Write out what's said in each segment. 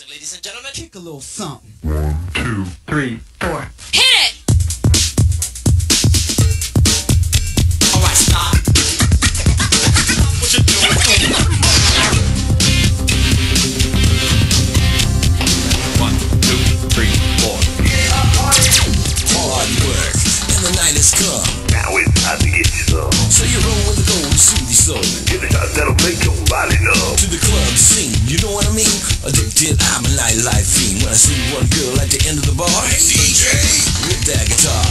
So, ladies and gentlemen, kick a little something. 1, 2, 3, 4. Hit it! Alright, stop. What you doing? 1, 2, 3, 4. Hard work, and the night has come. Now it's time to get you some. So you roll with the gold to soothe your soul. Get a shot that'll make your body numb. To the club scene, you know what I mean? Addicted, I'm a nightlife fiend. When I see one girl at the end of the bar, hey DJ, rip that guitar.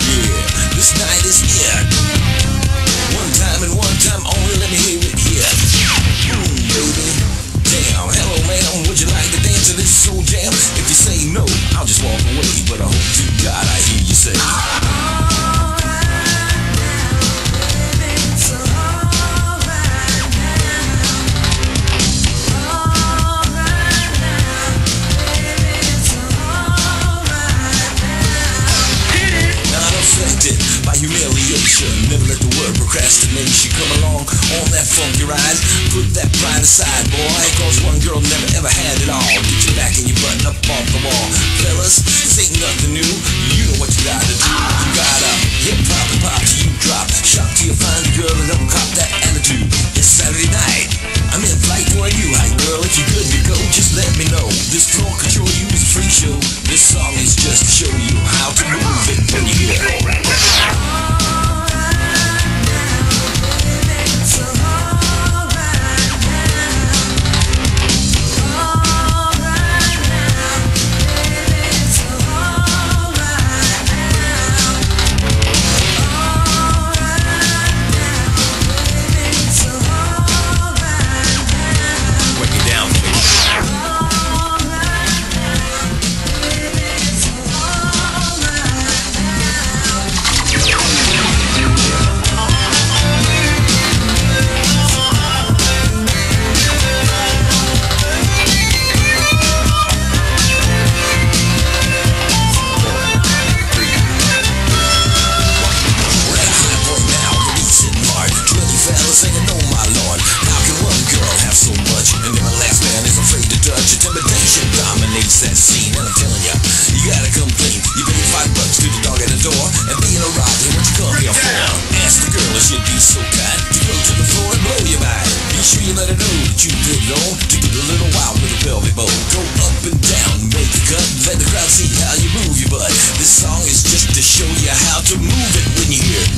Yeah, this night is it. One time and one time only, let me hear it here. Baby, damn, hello ma'am, would you like to dance to this soul jam? If you say no, I'll just walk away. But I hope to God I hear you say by humiliation. Never let the word procrastination come along on that funky ride. Put that pride aside, boy, cause one girl never ever had it all. Get your back and your button up off the wall. Fellas, this ain't nothing new. You know what you gotta do. You gotta hip hop and pop till you drop. Shock till you find a girl and don't cop that attitude. It's Saturday night, I'm in flight for you. Hi girl, if you're good to go, just let me know. This floor control you is a free show. This song is just to show you how to move it when you hear it. That scene, and I'm telling ya, you gotta come clean. You pay $5 to the dog at the door, and being a rock, what you come here for? Ask the girl if she'd be so kind to go to the floor and blow your mind. Be sure you let her know that you put it on to get a little wild with a pelvic bow. Go up and down, make the cut, let the crowd see how you move your butt. This song is just to show you how to move it when you hear it.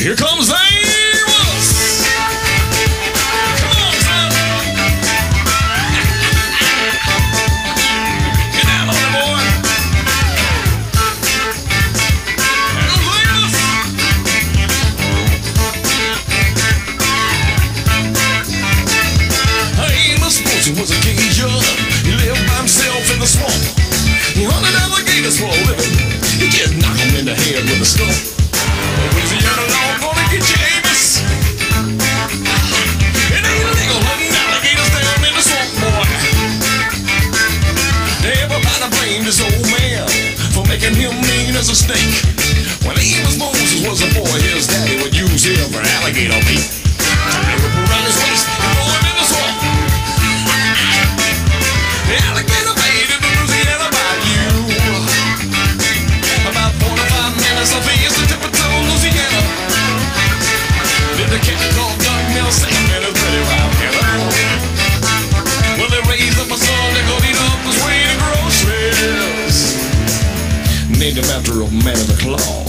Here comes the Amos! Come on, son! Get down on it, boy! Here comes Amos! Amos Posey was a Cajun. He lived by himself in the swamp. He hunted alligators for a living. He just knocked them in the head with a stump. Louisiana law gonna get you, Amos. It ain't illegal hunting alligators down in the swamp, boy. Everybody blamed this old man for making him mean as a snake. When Amos Moses was a boy, his daddy would use him for alligator bait. Tie a rope around his waist and throw him in the swamp. The alligator bait in the Louisiana bayou. About 45 minutes of his to tip of Louisiana. Did the cat called Doug Mills and his pretty wild killer. Well, they raised up a son that could eat up his way to groceries. Named him after a man of the claw.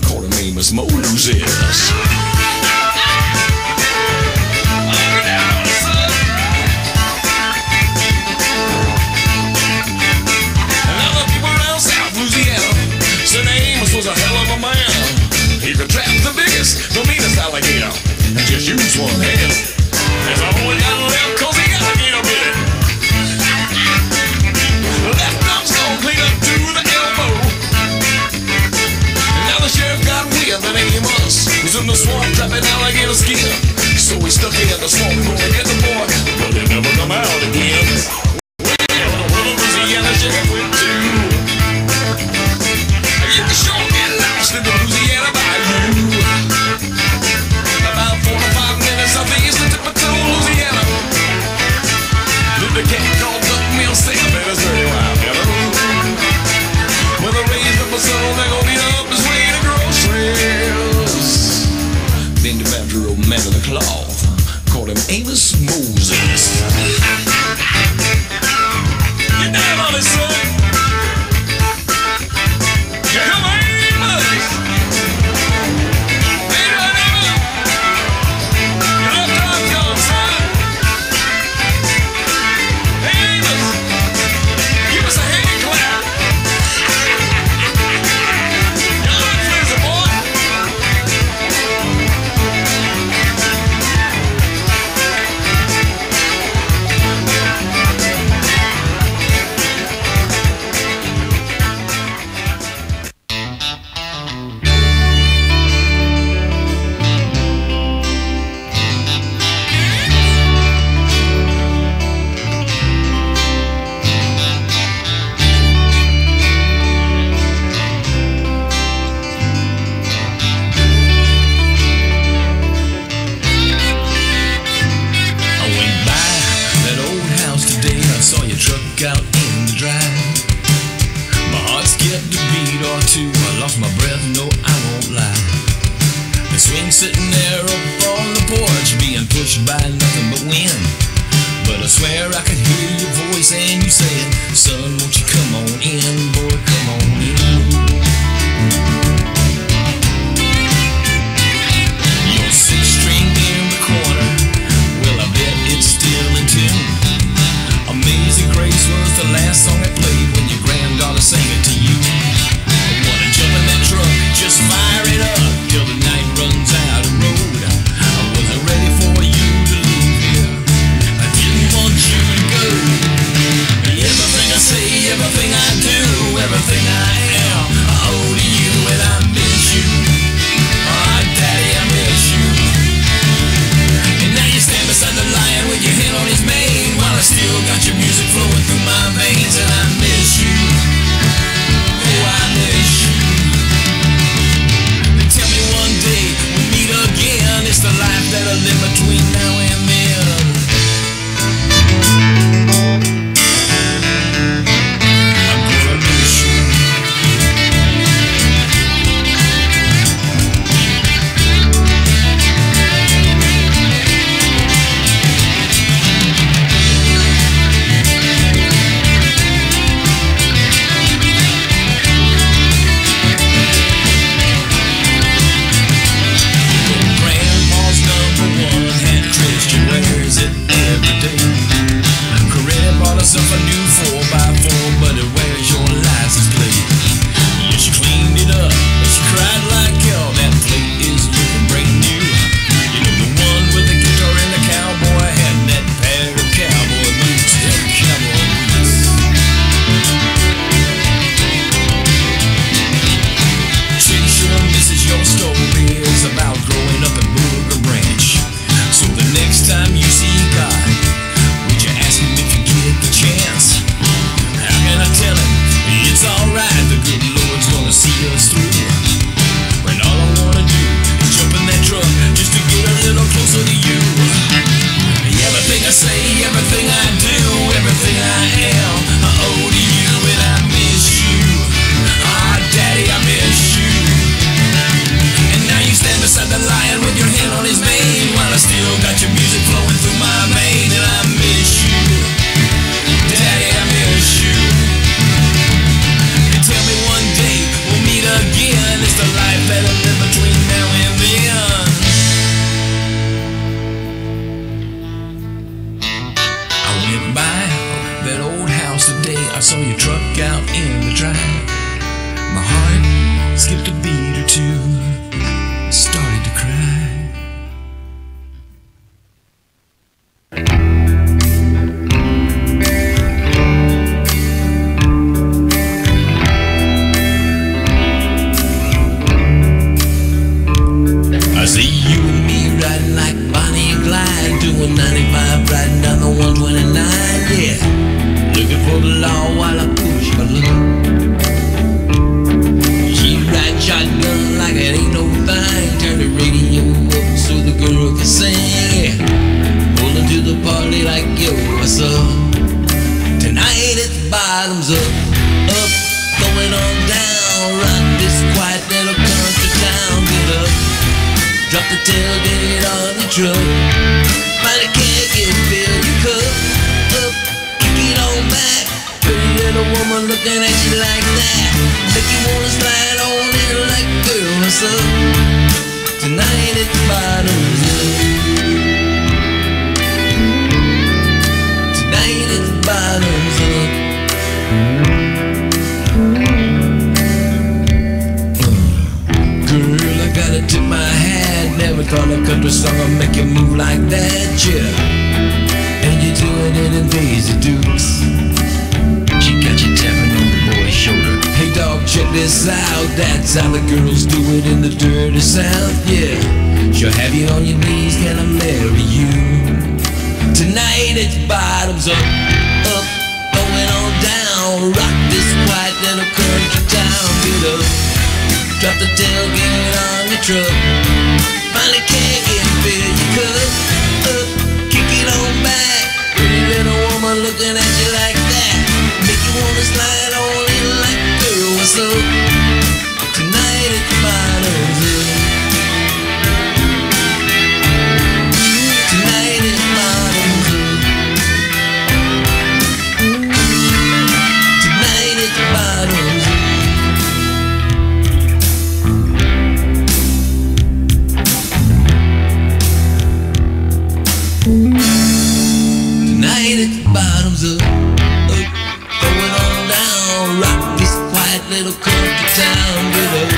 Called him Amos Moses. Get down on it, son. the swamp, trapping alligator skin. So we stuck in the swamp, gonna get the boy, but they never come out again. Well, the world of Louisiana chicken went too. You can sure get lost in the Louisiana bayou. About 4 to 5 minutes southeast of Tipperton, Louisiana. Lived a cat called Duck Mill Sam, and it's very wild, you know. Well, they raised up a son, they're gonna beat up his way to groceries. Then the old man of the cloth called him Amos Moses. the tailgate on the truck. Find a keg and fill your cup up, kick it on back. Pretty little woman looking at you like that, make you wanna slide on in like, girl, what's up? Tonight it's bottoms up. Tonight it's bottoms up. Girl, I gotta tip my hat. Never thought a country song would make you move like that, yeah. And you do it in a Daisy Dukes. She got you tapping on the boy's shoulder. Hey dog, check this out. That's how the girls do it in the dirty South, yeah. She'll have you on your knees, can I marry you? Tonight it's bottoms up, up, going on down. Rock this quiet little country town. Get up, drop the tailgate on your truck. Finally can't get fill your cup up, kick it on back. Pretty little woman looking at you like that, make you wanna slide on in like, girl, what's up? Tonight it's bottoms up. Tonight it's bottoms up. Tonight it's bottoms up. Tonight it's bottoms up, up, going on down. Rock this quiet little country town. Get up,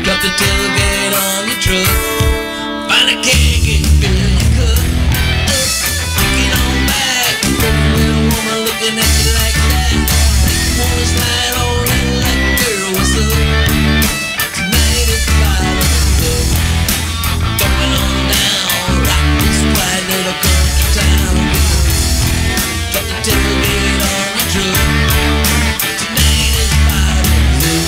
drop the tailgate on your truck. Find a keg and fill your cup up, kick it on back. Pretty little woman looking at you like that, make you wanna slide on in like, girl, what's up? Tonight it's bottoms up, going on down. Rock this quiet little country town. Drop the tailgate on the truck. Tonight is bottoms up.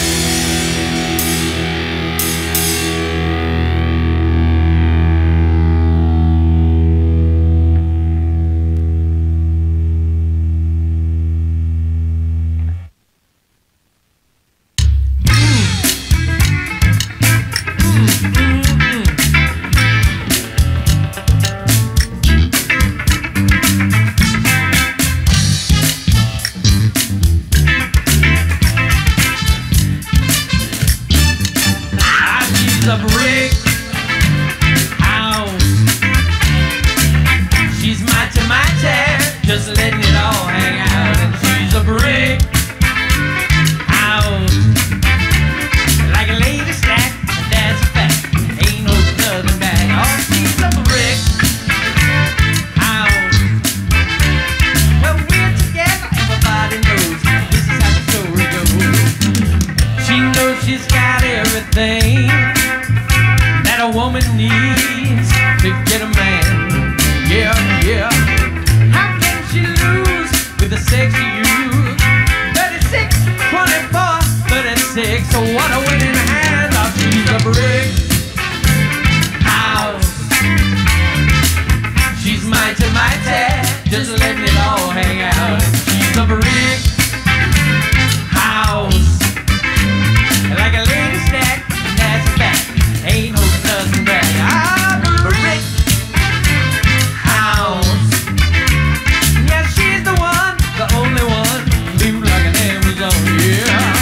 A brick house. She's mighty, mighty, just letting it all hang out. And she's a brick house, like a lady stack, that's a fact. Ain't no nothing back. Oh, she's a brick house. When we're together, everybody knows this is how the story goes. She knows she's got everything that a woman needs to get a man. Yeah, yeah. How can she lose with a sexy youth? 36, 24, 36. So what a winning hand. Oh, she's a brick house. She's mighty, mighty, just letting it all hang out. She's a brick house, like a lady stack, that's a fact. Ain't no nothing back. I'm a brick house. Yeah, she's the one, the only one, live like an Amazon. Yeah,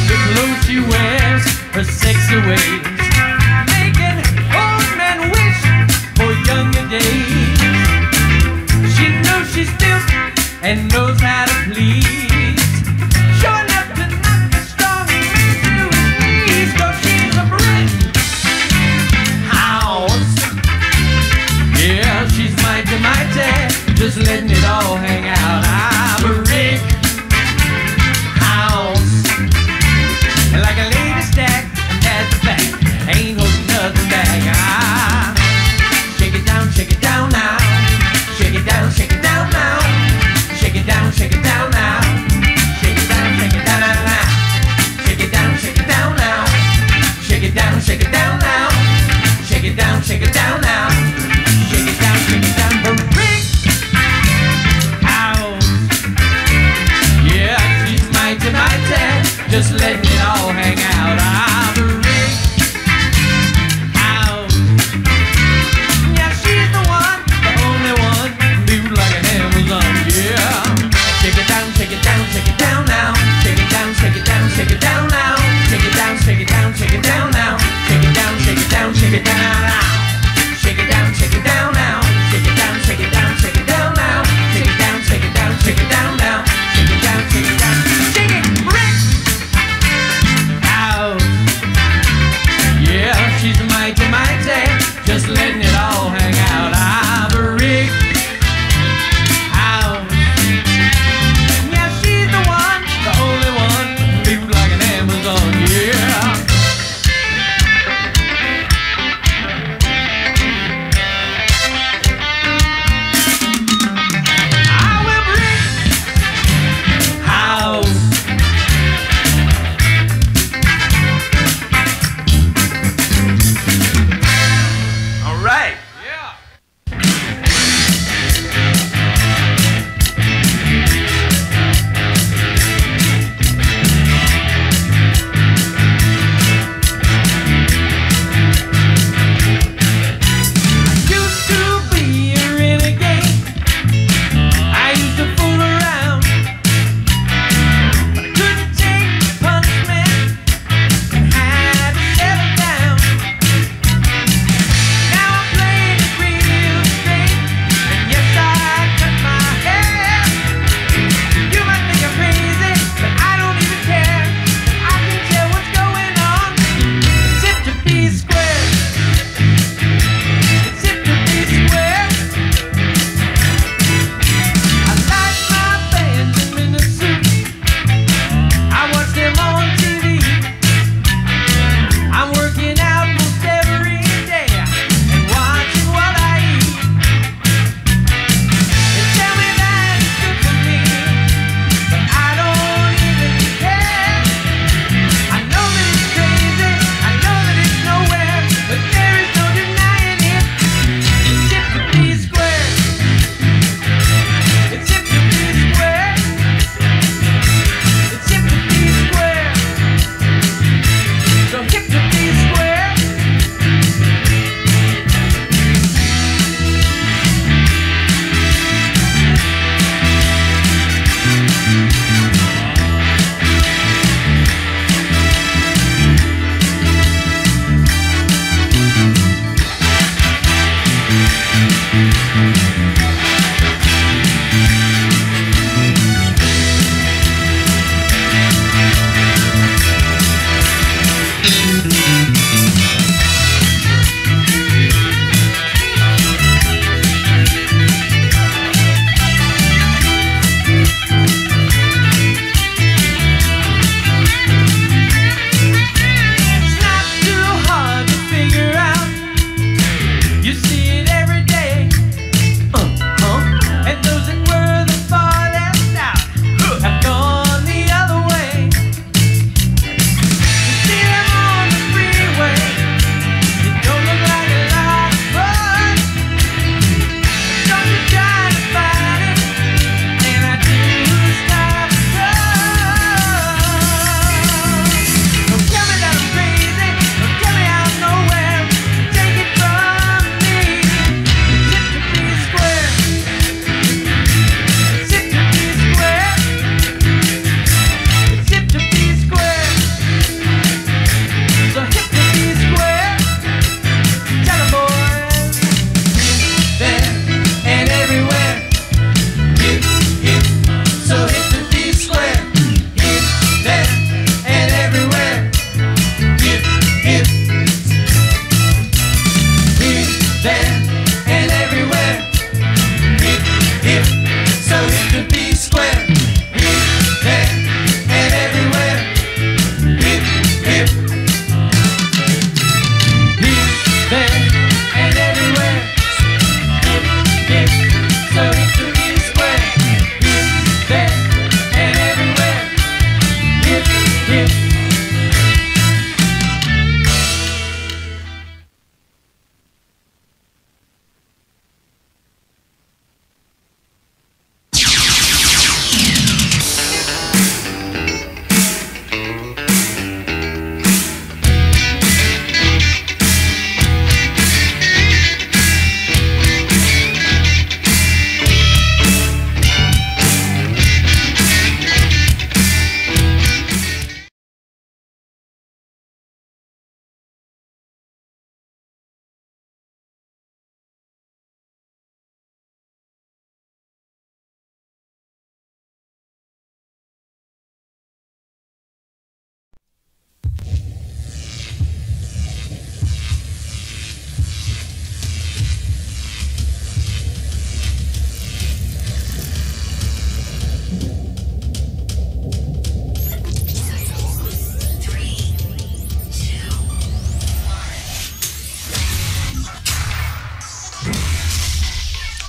the clothes she wears, her sexy ways, making old men wish for younger days. She knows she's built and knows how to please. Sure enough to knock a strong man to his knees. 'Cause she's a brick house. Yeah, she's mighty, mighty, just letting it all hang out. I'm a brick house, like a lady stack, that's a fact. Ain't holding nothing back. Ah, shake it down now. Shake it down now. Shake it down now.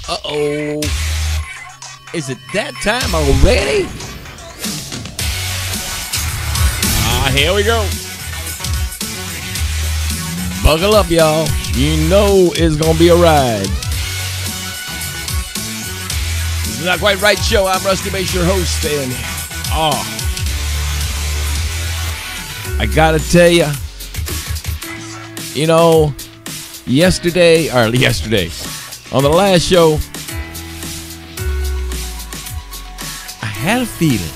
Uh-oh. Is it that time already? Here we go. Buckle up, y'all. You know it's going to be a ride. This is Not Quite Right Show. I'm Rusty Mace, your host. And, I got to tell you, you know, yesterday, on the last show, I had a feeling.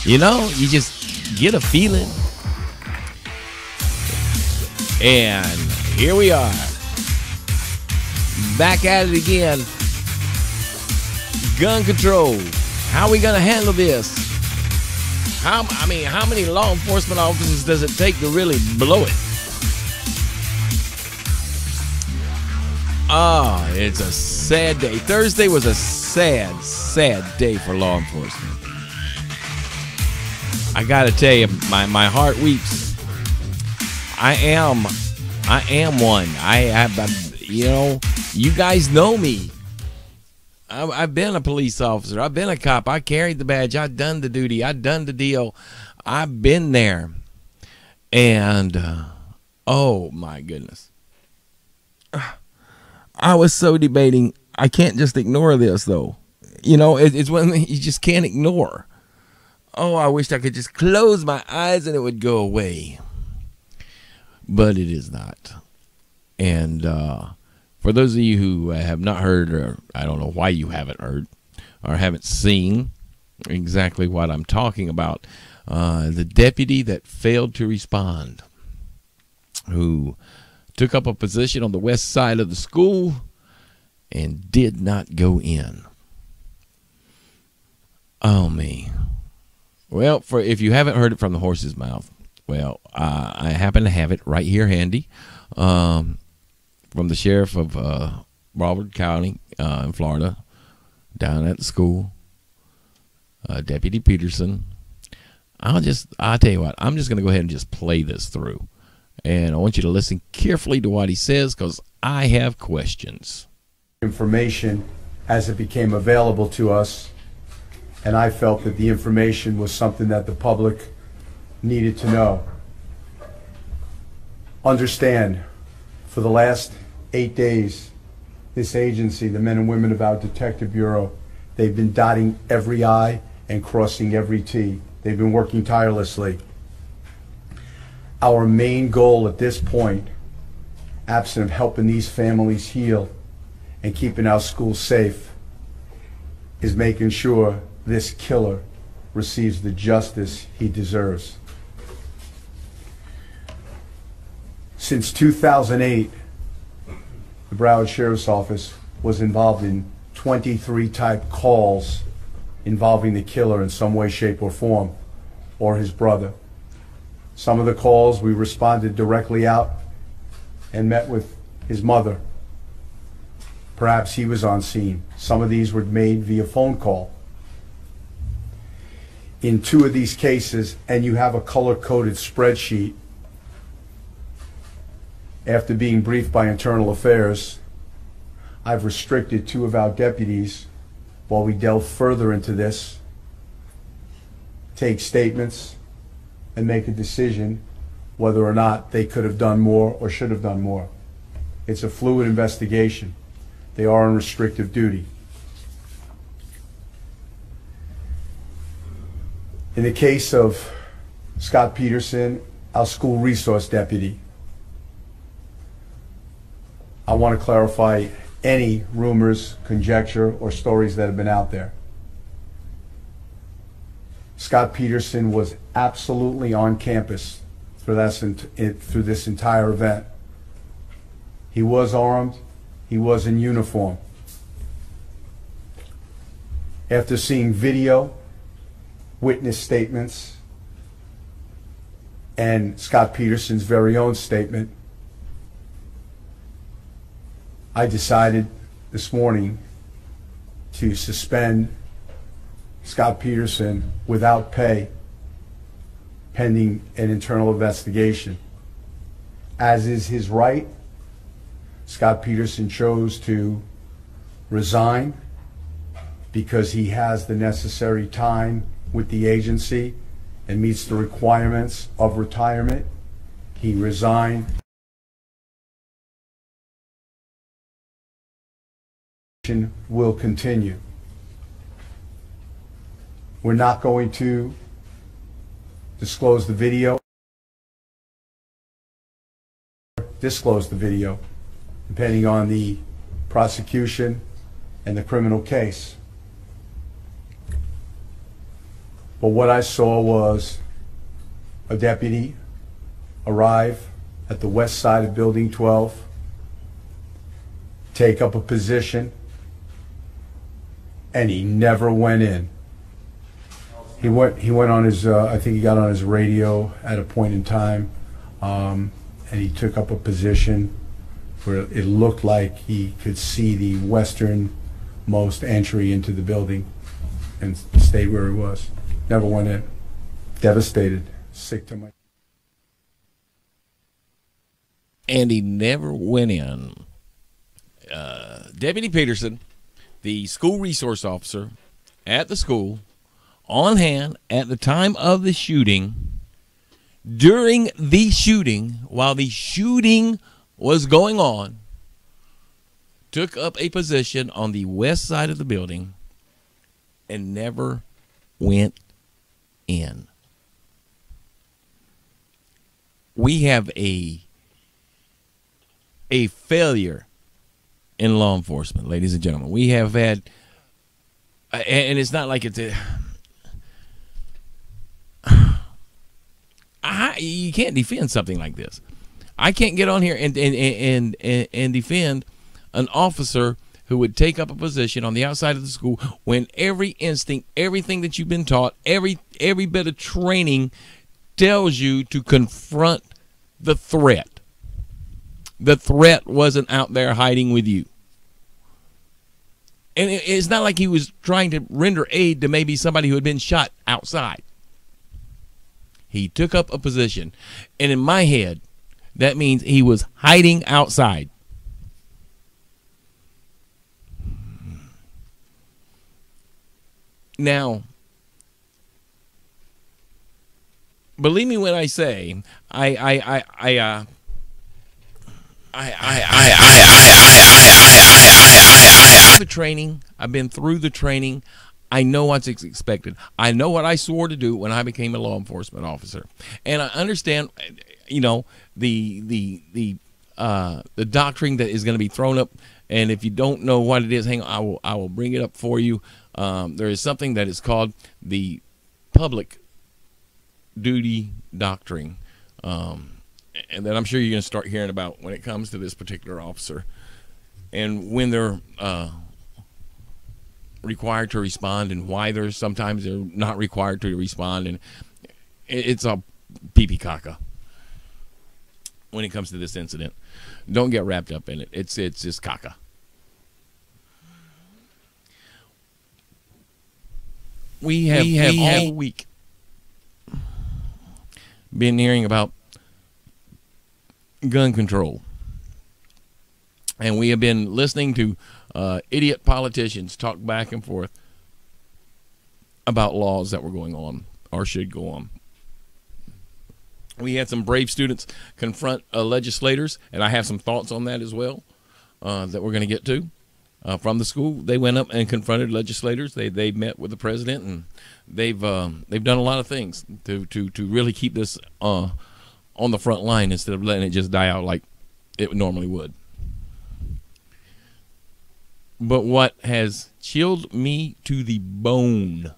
You know, you just get a feeling. And here we are. Back at it again. Gun control. How are we going to handle this? How many law enforcement officers does it take to really blow it? It's a sad day. Thursday was a sad, sad day for law enforcement. I gotta tell you, my heart weeps. I am one. You know, you guys know me. I've been a police officer. I've been a cop. I carried the badge. I've done the duty. I've done the deal. I've been there. And, oh my goodness. I was so debating. I can't just ignore this, though. You know, it's one thing you just can't ignore. Oh, I wish I could just close my eyes and it would go away. But it is not. And for those of you who have not heard, or I don't know why you haven't heard, or haven't seen exactly what I'm talking about, the deputy that failed to respond, who took up a position on the west side of the school and did not go in. Oh, me. Well, if you haven't heard it from the horse's mouth, well, I happen to have it right here handy from the sheriff of Broward County in Florida, down at the school, Deputy Peterson. I'll tell you what, I'm just going to go ahead and just play this through. And I want you to listen carefully to what he says, because I have questions. Information as it became available to us, and I felt that the information was something that the public needed to know. Understand, for the last 8 days, this agency, the men and women of our Detective Bureau, they've been dotting every I and crossing every T. They've been working tirelessly. Our main goal at this point, absent of helping these families heal and keeping our schools safe, is making sure this killer receives the justice he deserves. Since 2008, the Broward Sheriff's Office was involved in 23 type calls involving the killer in some way, shape, or form, or his brother. Some of the calls we responded directly out and met with his mother. Perhaps he was on scene. Some of these were made via phone call. In 2 of these cases, and you have a color-coded spreadsheet, after being briefed by Internal Affairs, I've restricted 2 of our deputies while we delve further into this, take statements, and make a decision whether or not they could have done more or should have done more. It's a fluid investigation. They are on restrictive duty. In the case of Scott Peterson, our school resource deputy, I want to clarify any rumors, conjecture, or stories that have been out there. Scott Peterson was absolutely on campus through this entire event. He was armed. He was in uniform. After seeing video, witness statements, and Scott Peterson's very own statement, I decided this morning to suspend Scott Peterson without pay pending an internal investigation. As is his right, Scott Peterson chose to resign because he has the necessary time with the agency and meets the requirements of retirement. He resigned. Will continue. We're not going to disclose the video, depending on the prosecution and the criminal case. But what I saw was a deputy arrive at the west side of Building 12, take up a position, and he never went in. He went on his, I think he got on his radio at a point in time, and he took up a position where it looked like he could see the westernmost entry into the building, and stayed where he was. Never went in. Devastated. Sick to my... And he never went in. Deputy Peterson, the school resource officer at the school, on hand at the time of the shooting, during the shooting, while the shooting was going on, took up a position on the west side of the building and never went in. We have a failure in law enforcement, ladies and gentlemen. We have had, and it's not like it's you can't defend something like this. I can't get on here and defend an officer who would take up a position on the outside of the school when every instinct, everything that you've been taught, every bit of training tells you to confront the threat. The threat wasn't out there hiding with you. And it's not like he was trying to render aid to maybe somebody who had been shot outside. He took up a position. And in my head, that means he was hiding outside. Now, believe me when I say the training. I've been through the training. I know what's expected. I know what I swore to do when I became a law enforcement officer, and I understand, you know, the doctrine that is going to be thrown up. And if you don't know what it is, hang on, I will bring it up for you. There is something that is called the public duty doctrine, and that I'm sure you're going to start hearing about when it comes to this particular officer, and when they're required to respond, and why sometimes they're not required to respond, and it's a pee-pee caca when it comes to this incident. Don't get wrapped up in it. It's just caca. We have all week been hearing about gun control, and we have been listening to idiot politicians talk back and forth about laws that were going on or should go on. We had some brave students confront legislators, and I have some thoughts on that as well that we're going to get to. From the school, they went up and confronted legislators. They met with the president, and they've done a lot of things to really keep this on the front line instead of letting it just die out like it normally would. But what has chilled me to the bone,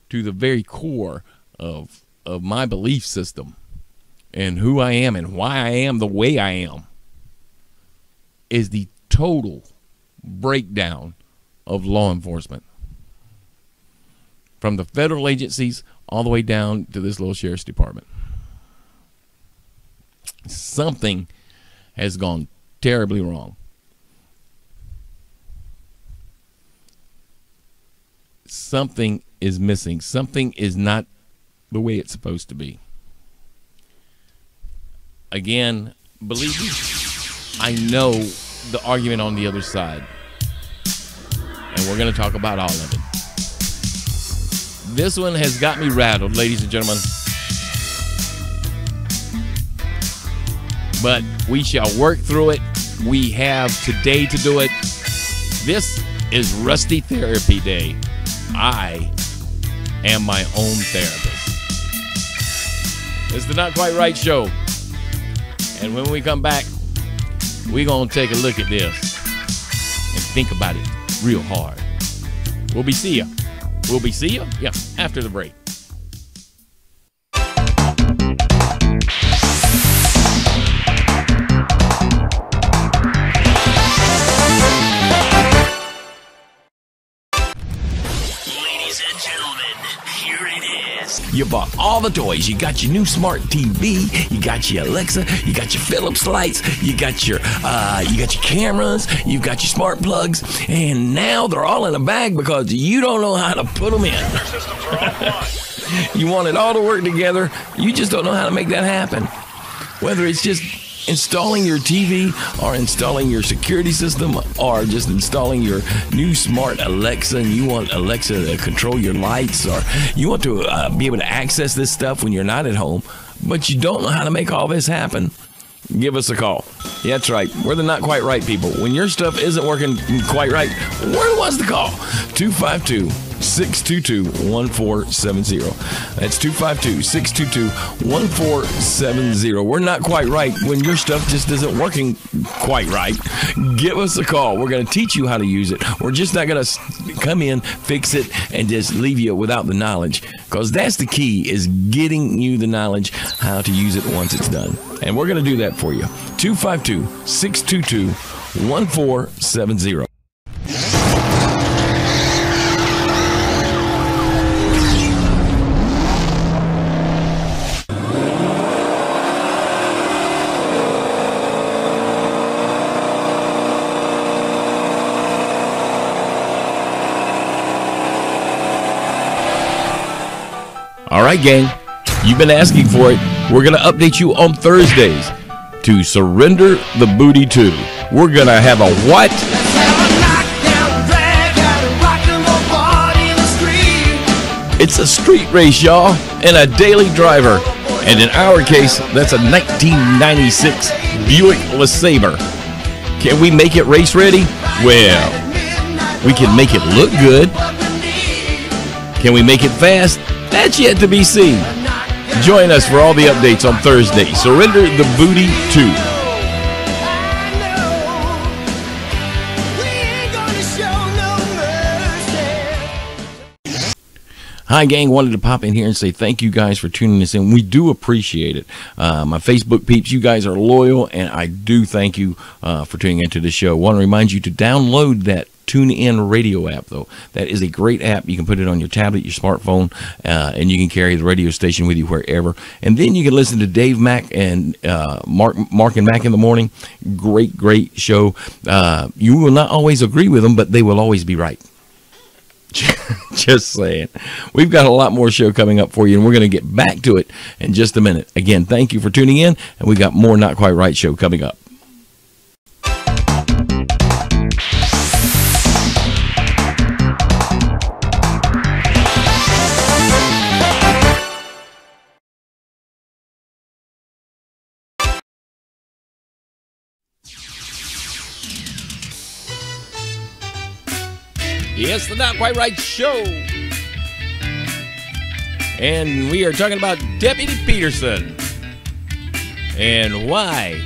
to the very core of my belief system and who I am and why I am the way I am, is the total breakdown of law enforcement, from the federal agencies all the way down to this little sheriff's department. Something has gone terribly wrong. Something is missing. Something is not the way it's supposed to be. Again, believe me, I know the argument on the other side. And we're going to talk about all of it. This one has got me rattled, ladies and gentlemen. But we shall work through it. We have today to do it. This is Rusty Therapy Day. I am my own therapist. It's the Not Quite Right Show. And when we come back, we're going to take a look at this and think about it real hard. We'll be see ya. Yeah, after the break. You bought all the toys. You got your new smart TV. You got your Alexa. You got your Philips lights. You got your cameras. You got your smart plugs. And now they're all in a bag because you don't know how to put them in. You want it all to work together. You just don't know how to make that happen. Whether it's just installing your TV or installing your security system or just installing your new smart Alexa, and you want Alexa to control your lights, or you want to be able to access this stuff when you're not at home, but you don't know how to make all this happen, give us a call. Yeah, that's right. We're the Not Quite Right people. When your stuff isn't working quite right, we're the ones to call. 252-622-1470. That's 252-622-1470. We're not quite right when your stuff just isn't working quite right. Give us a call. We're going to teach you how to use it. We're just not going to come in, fix it, and just leave you without the knowledge, because that's the key, is getting you the knowledge how to use it once it's done. And we're going to do that for you. 252-622-1470. All right, gang, you've been asking for it. We're going to update you on Thursdays to Surrender the Booty 2. We're going to have a what? It's a street race, y'all, and a daily driver. And in our case, that's a 1996 Buick LeSabre. Can we make it race ready? Well, we can make it look good. Can we make it fast? That's yet to be seen. Join us for all the updates on Thursday. Surrender the Booty 2. Hi, gang. Wanted to pop in here and say thank you guys for tuning us in. We do appreciate it. My Facebook peeps, you guys are loyal, and I do thank you for tuning into the show. Want to remind you to download that TuneIn Radio app, though. That is a great app. You can put it on your tablet, your smartphone, and you can carry the radio station with you wherever. And then you can listen to Dave Mack and Mark and Mack in the morning. Great show. You will not always agree with them, but they will always be right. Just saying. We've got a lot more show coming up for you, and we're going to get back to it in just a minute. Again, thank you for tuning in, and we got more Not Quite Right show coming up. Yes, the Not Quite Right show. And we are talking about Deputy Peterson. And why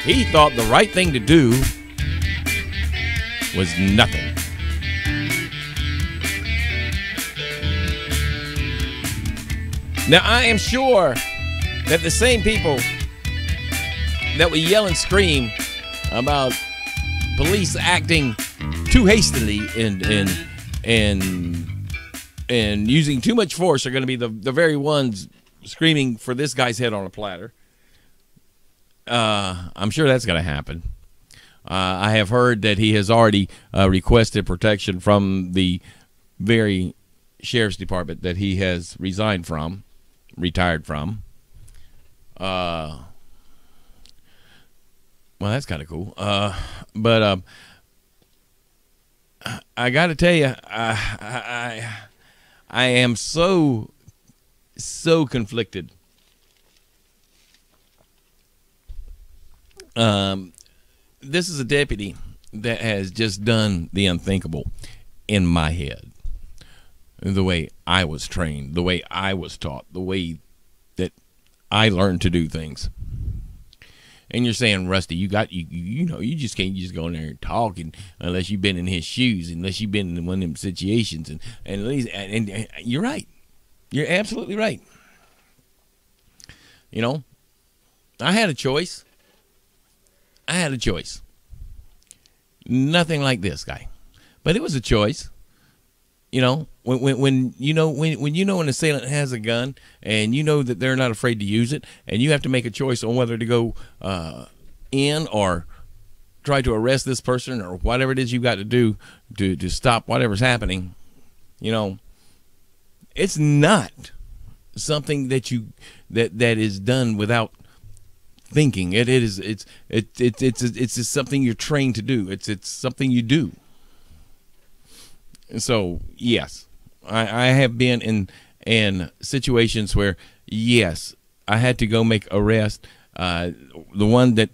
he thought the right thing to do was nothing. Now, I am sure that the same people that would yell and scream about police acting too hastily and using too much force are going to be the very ones screaming for this guy's head on a platter. I'm sure that's going to happen. I have heard that he has already requested protection from the very sheriff's department that he has retired from. Well, that's kind of cool. But I got to tell you, I am so conflicted. This is a deputy that has just done the unthinkable in my head. The way I was trained, the way I was taught, the way that I learned to do things. And you're saying, Rusty, you know, you just can't just go in there and talk unless you've been in his shoes, unless you've been in one of them situations. And you're right. You're absolutely right. You know, I had a choice. Nothing like this guy, but it was a choice. You know, when you know an assailant has a gun and you know that they're not afraid to use it, and you have to make a choice on whether to go in or try to arrest this person or whatever it is you've got to do to stop whatever's happening. You know, it's not something that is done without thinking. It's just something you're trained to do. It's something you do. And so, yes, I have been in situations where, yes, I had to go make arrest. The one that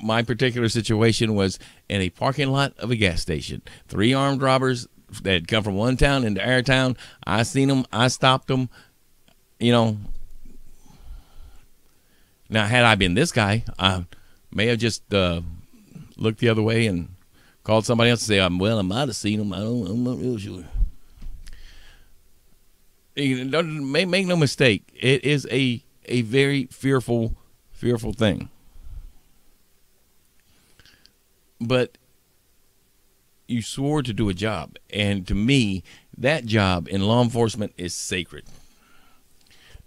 my particular situation was in a parking lot of a gas station. 3 armed robbers that had come from one town into our town. I seen them. I stopped them. You know. Now, had I been this guy, I may have just looked the other way and called somebody else and say, well, I might have seen him. I'm not real sure. Make no mistake. It is a very fearful thing. But you swore to do a job. And to me, that job in law enforcement is sacred.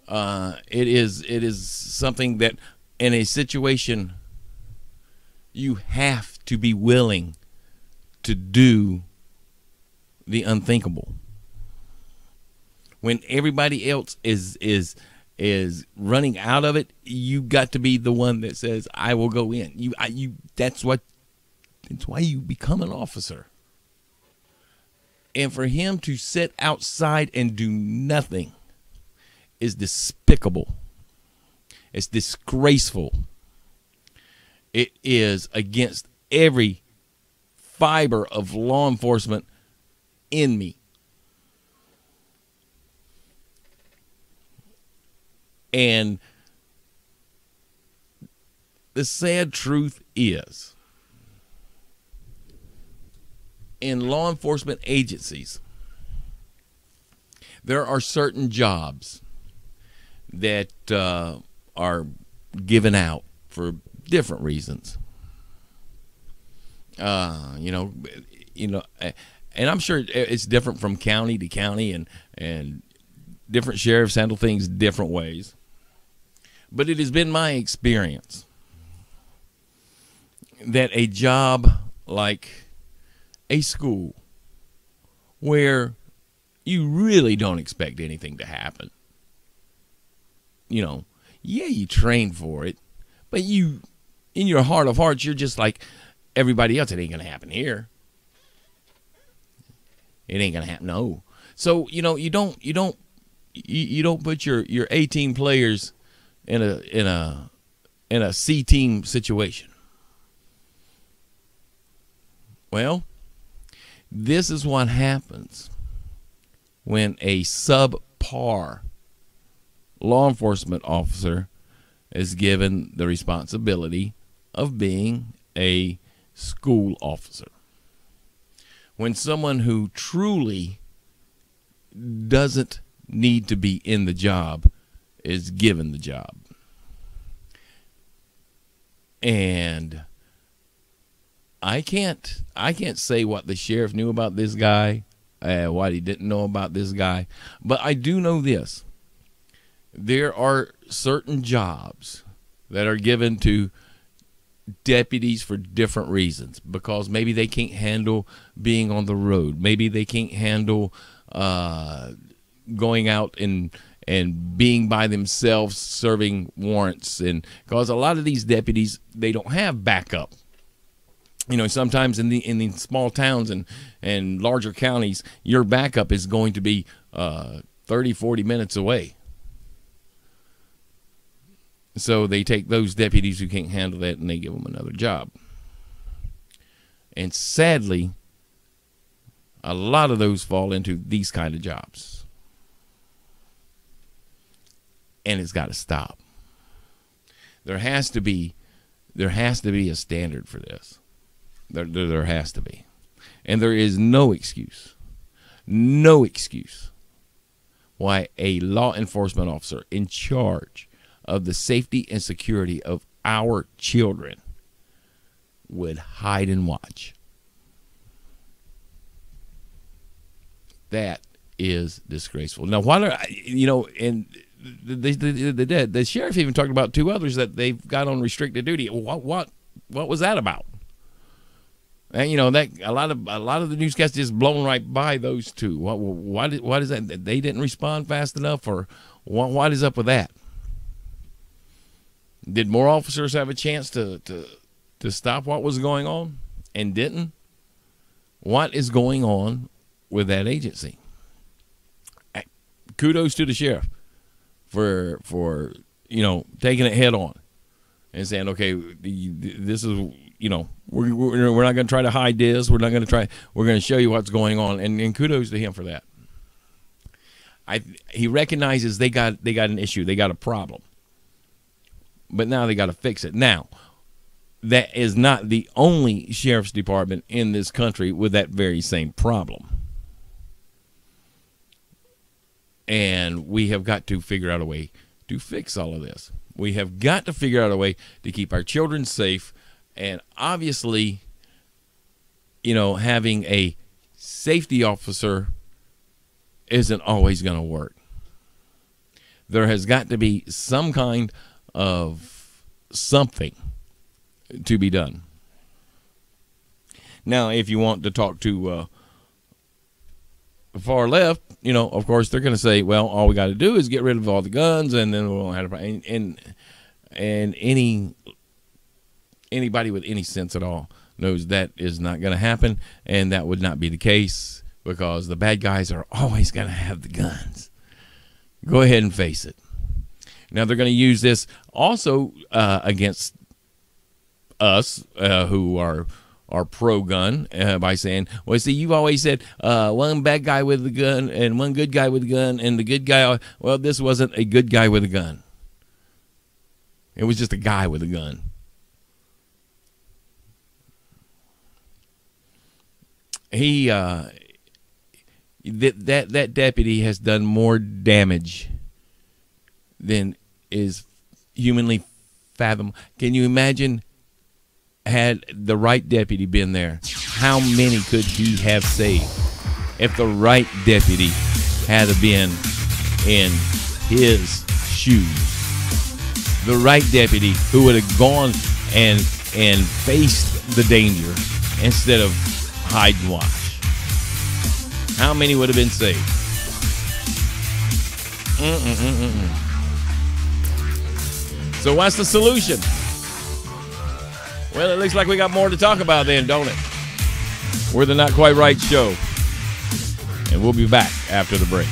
It is something that in a situation you have to be willing to do the unthinkable. When everybody else is running out of it, you got to be the one that says, I will go in. That's why you become an officer. And for him to sit outside and do nothing is despicable. It's disgraceful. It is against every fiber of law enforcement in me. And the sad truth is, in law enforcement agencies, there are certain jobs that are given out for different reasons. And I'm sure it's different from county to county, and different sheriffs handle things different ways. But it has been my experience that a job like a school where you really don't expect anything to happen, you train for it, but you, in your heart of hearts, you're just like everybody else. It ain't gonna happen here. It ain't gonna happen. No. So you don't put your 18 players in a C team situation. Well, this is what happens when a subpar law enforcement officer is given the responsibility of being a school officer. When someone who truly doesn't need to be in the job is given the job. And I can't say what the sheriff knew about this guy, what he didn't know about this guy, but I do know this. There are certain jobs that are given to deputies for different reasons, because maybe they can't handle being on the road. Maybe they can't handle going out and and being by themselves serving warrants. And because a lot of these deputies, they don't have backup. You know, sometimes in the small towns and larger counties, your backup is going to be 30, 40 minutes away. So they take those deputies who can't handle that and they give them another job. And sadly, a lot of those fall into these kind of jobs. And it's got to stop. There has to be a standard for this. There has to be. And there is no excuse why a law enforcement officer in charge of the safety and security of our children would hide and watch. That is disgraceful. Now, while and the sheriff even talked about 2 others that they've got on restricted duty. What was that about? And that a lot of the newscasts just blown right by those 2. Why is that? They didn't respond fast enough, or what is up with that? Did more officers have a chance to stop what was going on and didn't? What is going on with that agency? Kudos to the sheriff for taking it head on and saying, okay, this is, we're not going to try to hide this. We're going to show you what's going on. And kudos to him for that. He recognizes they got an issue. They got a problem. But now they got to fix it. Now, that is not the only sheriff's department in this country with that very same problem. And we have got to figure out a way to fix all of this. We have got to figure out a way to keep our children safe. And obviously, having a safety officer isn't always going to work. There has got to be some kind of something to be done. Now, if you want to talk to the far left, of course, they're going to say, well, all we got to do is get rid of all the guns, and then we won't have a problem. And anybody with any sense at all knows that is not going to happen, and that would not be the case, because the bad guys are always going to have the guns. Go ahead and face it. Now, they're going to use this also against us who are pro-gun by saying, well, see, you've always said one bad guy with a gun and one good guy with a gun, and the good guy, well, this wasn't a good guy with a gun. It was just a guy with a gun. That deputy has done more damage than is humanly fathomable. Can you imagine, had the Rite deputy been there, how many could he have saved if the Rite deputy had been in his shoes? The Rite deputy who would have gone and faced the danger instead of hide and watch. How many would have been saved? So what's the solution? Well, it looks like we got more to talk about then, don't it? We're the Not Quite Right Show. And we'll be back after the break.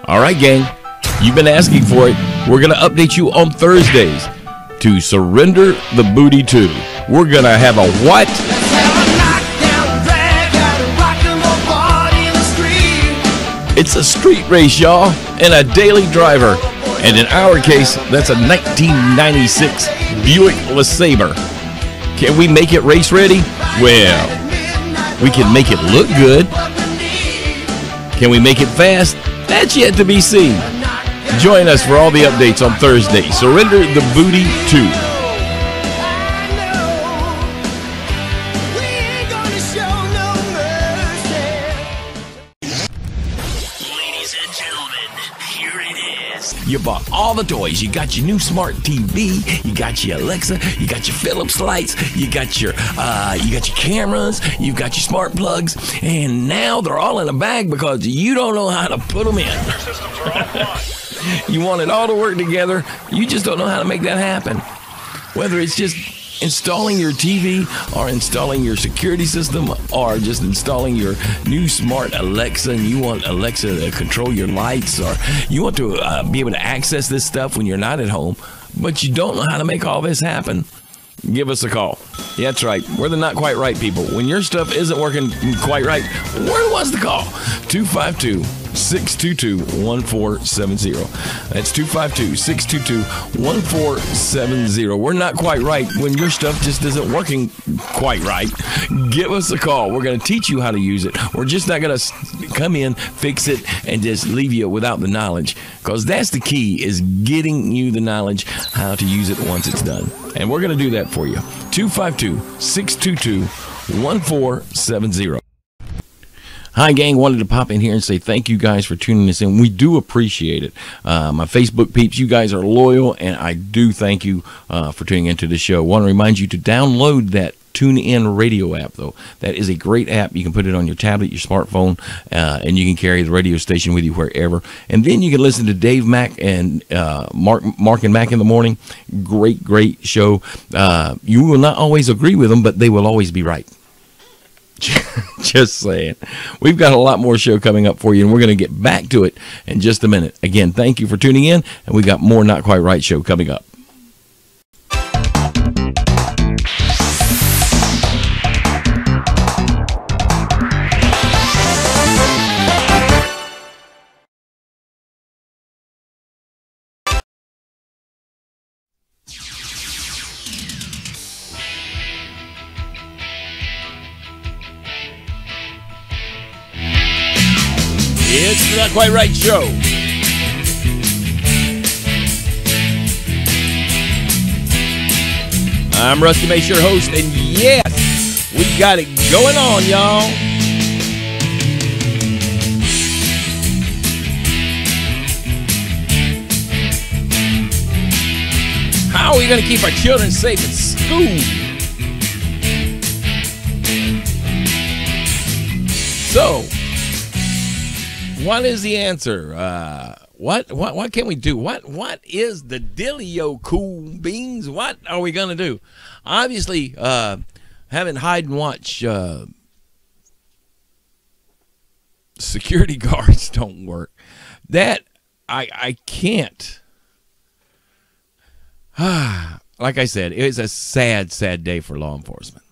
All right, gang, you've been asking for it. We're going to update you on Thursdays to Surrender the Booty 2. We're going to have a what? It's a street race, y'all, and a daily driver. And in our case, that's a 1996 Buick LeSabre. Can we make it race ready? Well, We can make it look good. Can we make it fast? That's yet to be seen. Join us for all the updates on Thursday. Surrender the Booty 2. You bought all the toys. You got your new smart TV. You got your Alexa. You got your Philips lights. You got your cameras. You got your smart plugs. And now they're all in a bag because you don't know how to put them in. You want it all to work together. You just don't know how to make that happen. Whether it's just installing your TV or installing your security system or just installing your new smart Alexa, and you want Alexa to control your lights, or you want to be able to access this stuff when you're not at home, but you don't know how to make all this happen, give us a call. Yeah, that's right. We're the Not Quite Right people. When your stuff isn't working quite right, where was the call? 252-622-1470. That's 252-622-1470. We're not quite right when your stuff just isn't working quite right. Give us a call. We're going to teach you how to use it. We're just not going to come in, fix it, and just leave you without the knowledge, because that's the key, is getting you the knowledge how to use it once it's done. And we're going to do that for you. 252-622-1470. Hi, gang. Wanted to pop in here and say thank you guys for tuning us in. We do appreciate it. My Facebook peeps, you guys are loyal, and I do thank you for tuning into the show. Want to remind you to download that TuneIn Radio app, though. That is a great app. You can put it on your tablet, your smartphone, and you can carry the radio station with you wherever. And then you can listen to Dave Mack and Mark and Mack in the morning. Great, great show. You will not always agree with them, but they will always be right. Just saying. We've got a lot more show coming up for you, and we're going to get back to it in just a minute. Again, thank you for tuning in, and we got more Not Quite Right show coming up. It's the Not Quite Right show. I'm Rusty Mace, your host, and yes, we got it going on, y'all. How are we going to keep our children safe at school? So, what is the answer? What can we do? What is the dealio, cool beans? What are we gonna do? Obviously, having hide and watch security guards don't work. That I can't. Like I said, it was a sad day for law enforcement.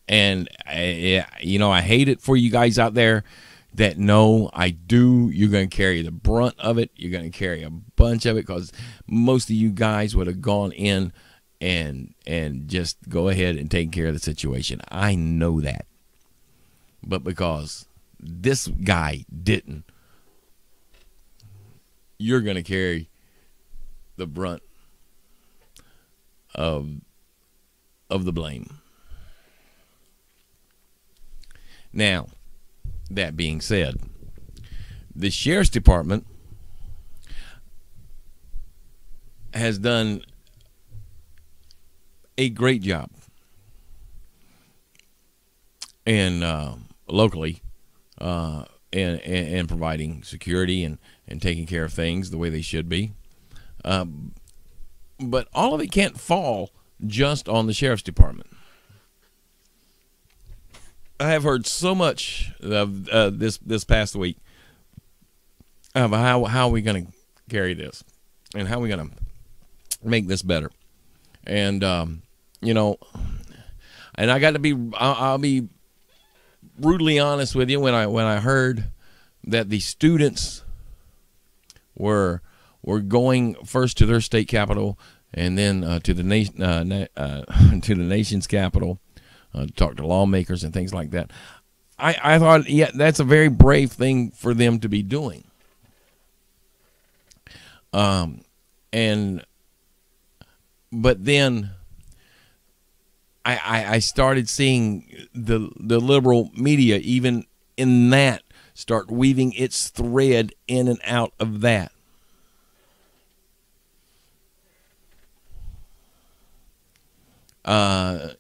And I hate it for you guys out there that know I do. You're going to carry the brunt of it. You're going to carry a bunch of it, because most of you guys would have gone in and just go ahead and take care of the situation. I know that. But because this guy didn't, you're going to carry the brunt of the blame. Now, that being said, the Sheriff's Department has done a great job in locally and providing security and taking care of things the way they should be. But all of it can't fall just on the Sheriff's Department. I have heard so much of this past week of how are we going to carry this, and how are we going to make this better. And and I got to be, I'll be brutally honest with you, when I heard that the students were going first to their state capital and then to the nation's capital talk to lawmakers and things like that. I thought, yeah, that's a very brave thing for them to be doing. But then I started seeing the liberal media, even in that, start weaving its thread in and out of that. And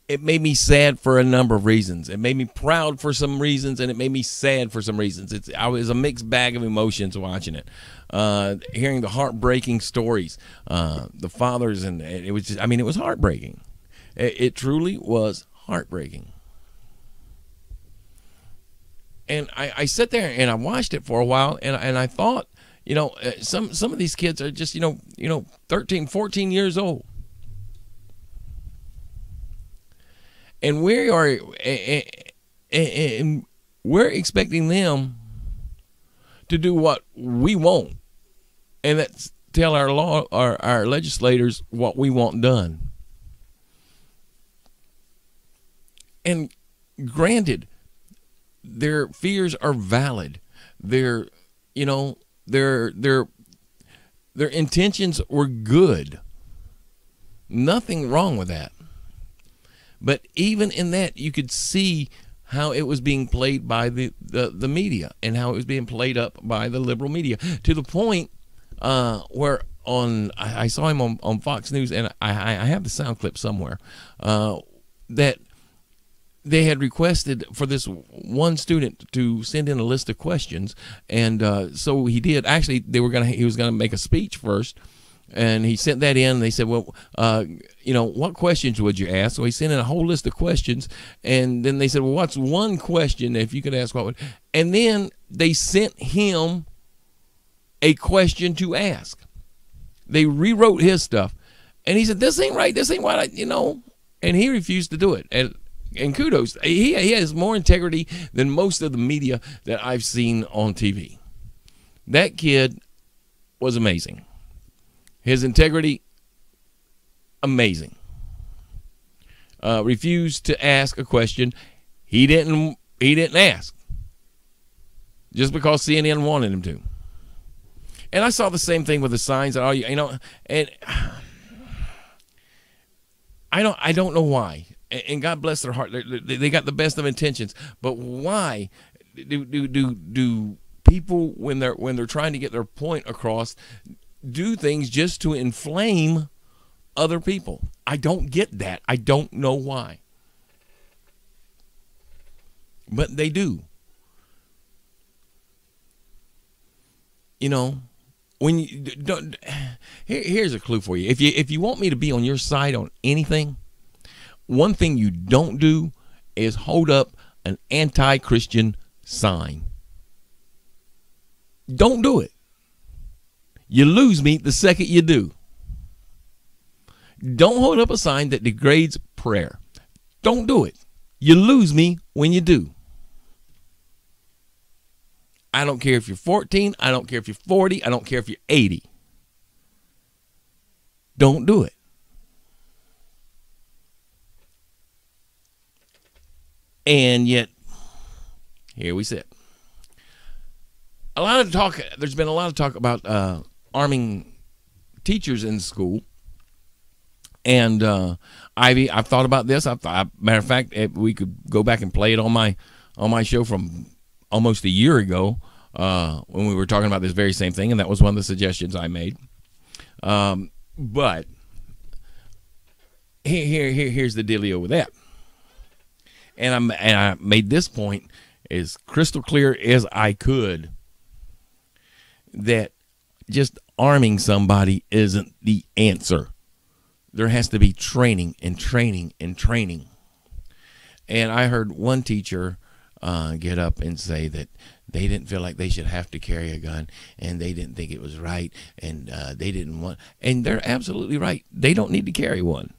it made me sad for a number of reasons. It made me proud for some reasons, and it made me sad for some reasons. I was a mixed bag of emotions watching it, hearing the heartbreaking stories, the fathers, and it was just, it was heartbreaking. It truly was heartbreaking. And I sat there and I watched it for a while, and I thought, some of these kids are just 13, 14 years old. And we're expecting them to do what we want, and that's tell our legislators what we want done. And granted, their fears are valid. Their intentions were good. Nothing wrong with that. But even in that, you could see how it was being played by the media, and how it was being played up by the liberal media, to the point where I saw him on Fox News, and I have the sound clip somewhere, that they had requested for this one student to send in a list of questions, and so he did. Actually, he was gonna make a speech first. And he sent that in, and they said, well, what questions would you ask? So he sent in a whole list of questions, and then they said, well, what's one question if you could ask what would? And then they sent him a question to ask. They rewrote his stuff, and he said, this ain't right, this ain't what and he refused to do it. And kudos, he has more integrity than most of the media that I've seen on TV. That kid was amazing. His integrity, amazing. Refused to ask a question he didn't ask, just because CNN wanted him to. And I saw the same thing with the signs and and I don't know why. And God bless their heart, they got the best of intentions. But why do people, when they're trying to get their point across, do things just to inflame other people? I don't get that. I don't know why, but they do. When you don't, here's a clue for you. If you want me to be on your side on anything, one thing you don't do is hold up an anti-Christian sign. Don't do it. You lose me the second you do. Don't hold up a sign that degrades prayer. Don't do it. You lose me when you do. I don't care if you're 14. I don't care if you're 40. I don't care if you're 80. Don't do it. And yet, here we sit. There's been a lot of talk about arming teachers in school, and I've thought about this. Matter of fact, we could go back and play it on my show from almost a year ago when we were talking about this very same thing, and that was one of the suggestions I made. But here's the dealio with that, and I made this point as crystal clear as I could, that just arming somebody isn't the answer. There has to be training and training and training. And I heard one teacher get up and say that they didn't feel like they should have to carry a gun, and they didn't think it was right, and they didn't want, and they're absolutely right. They don't need to carry one.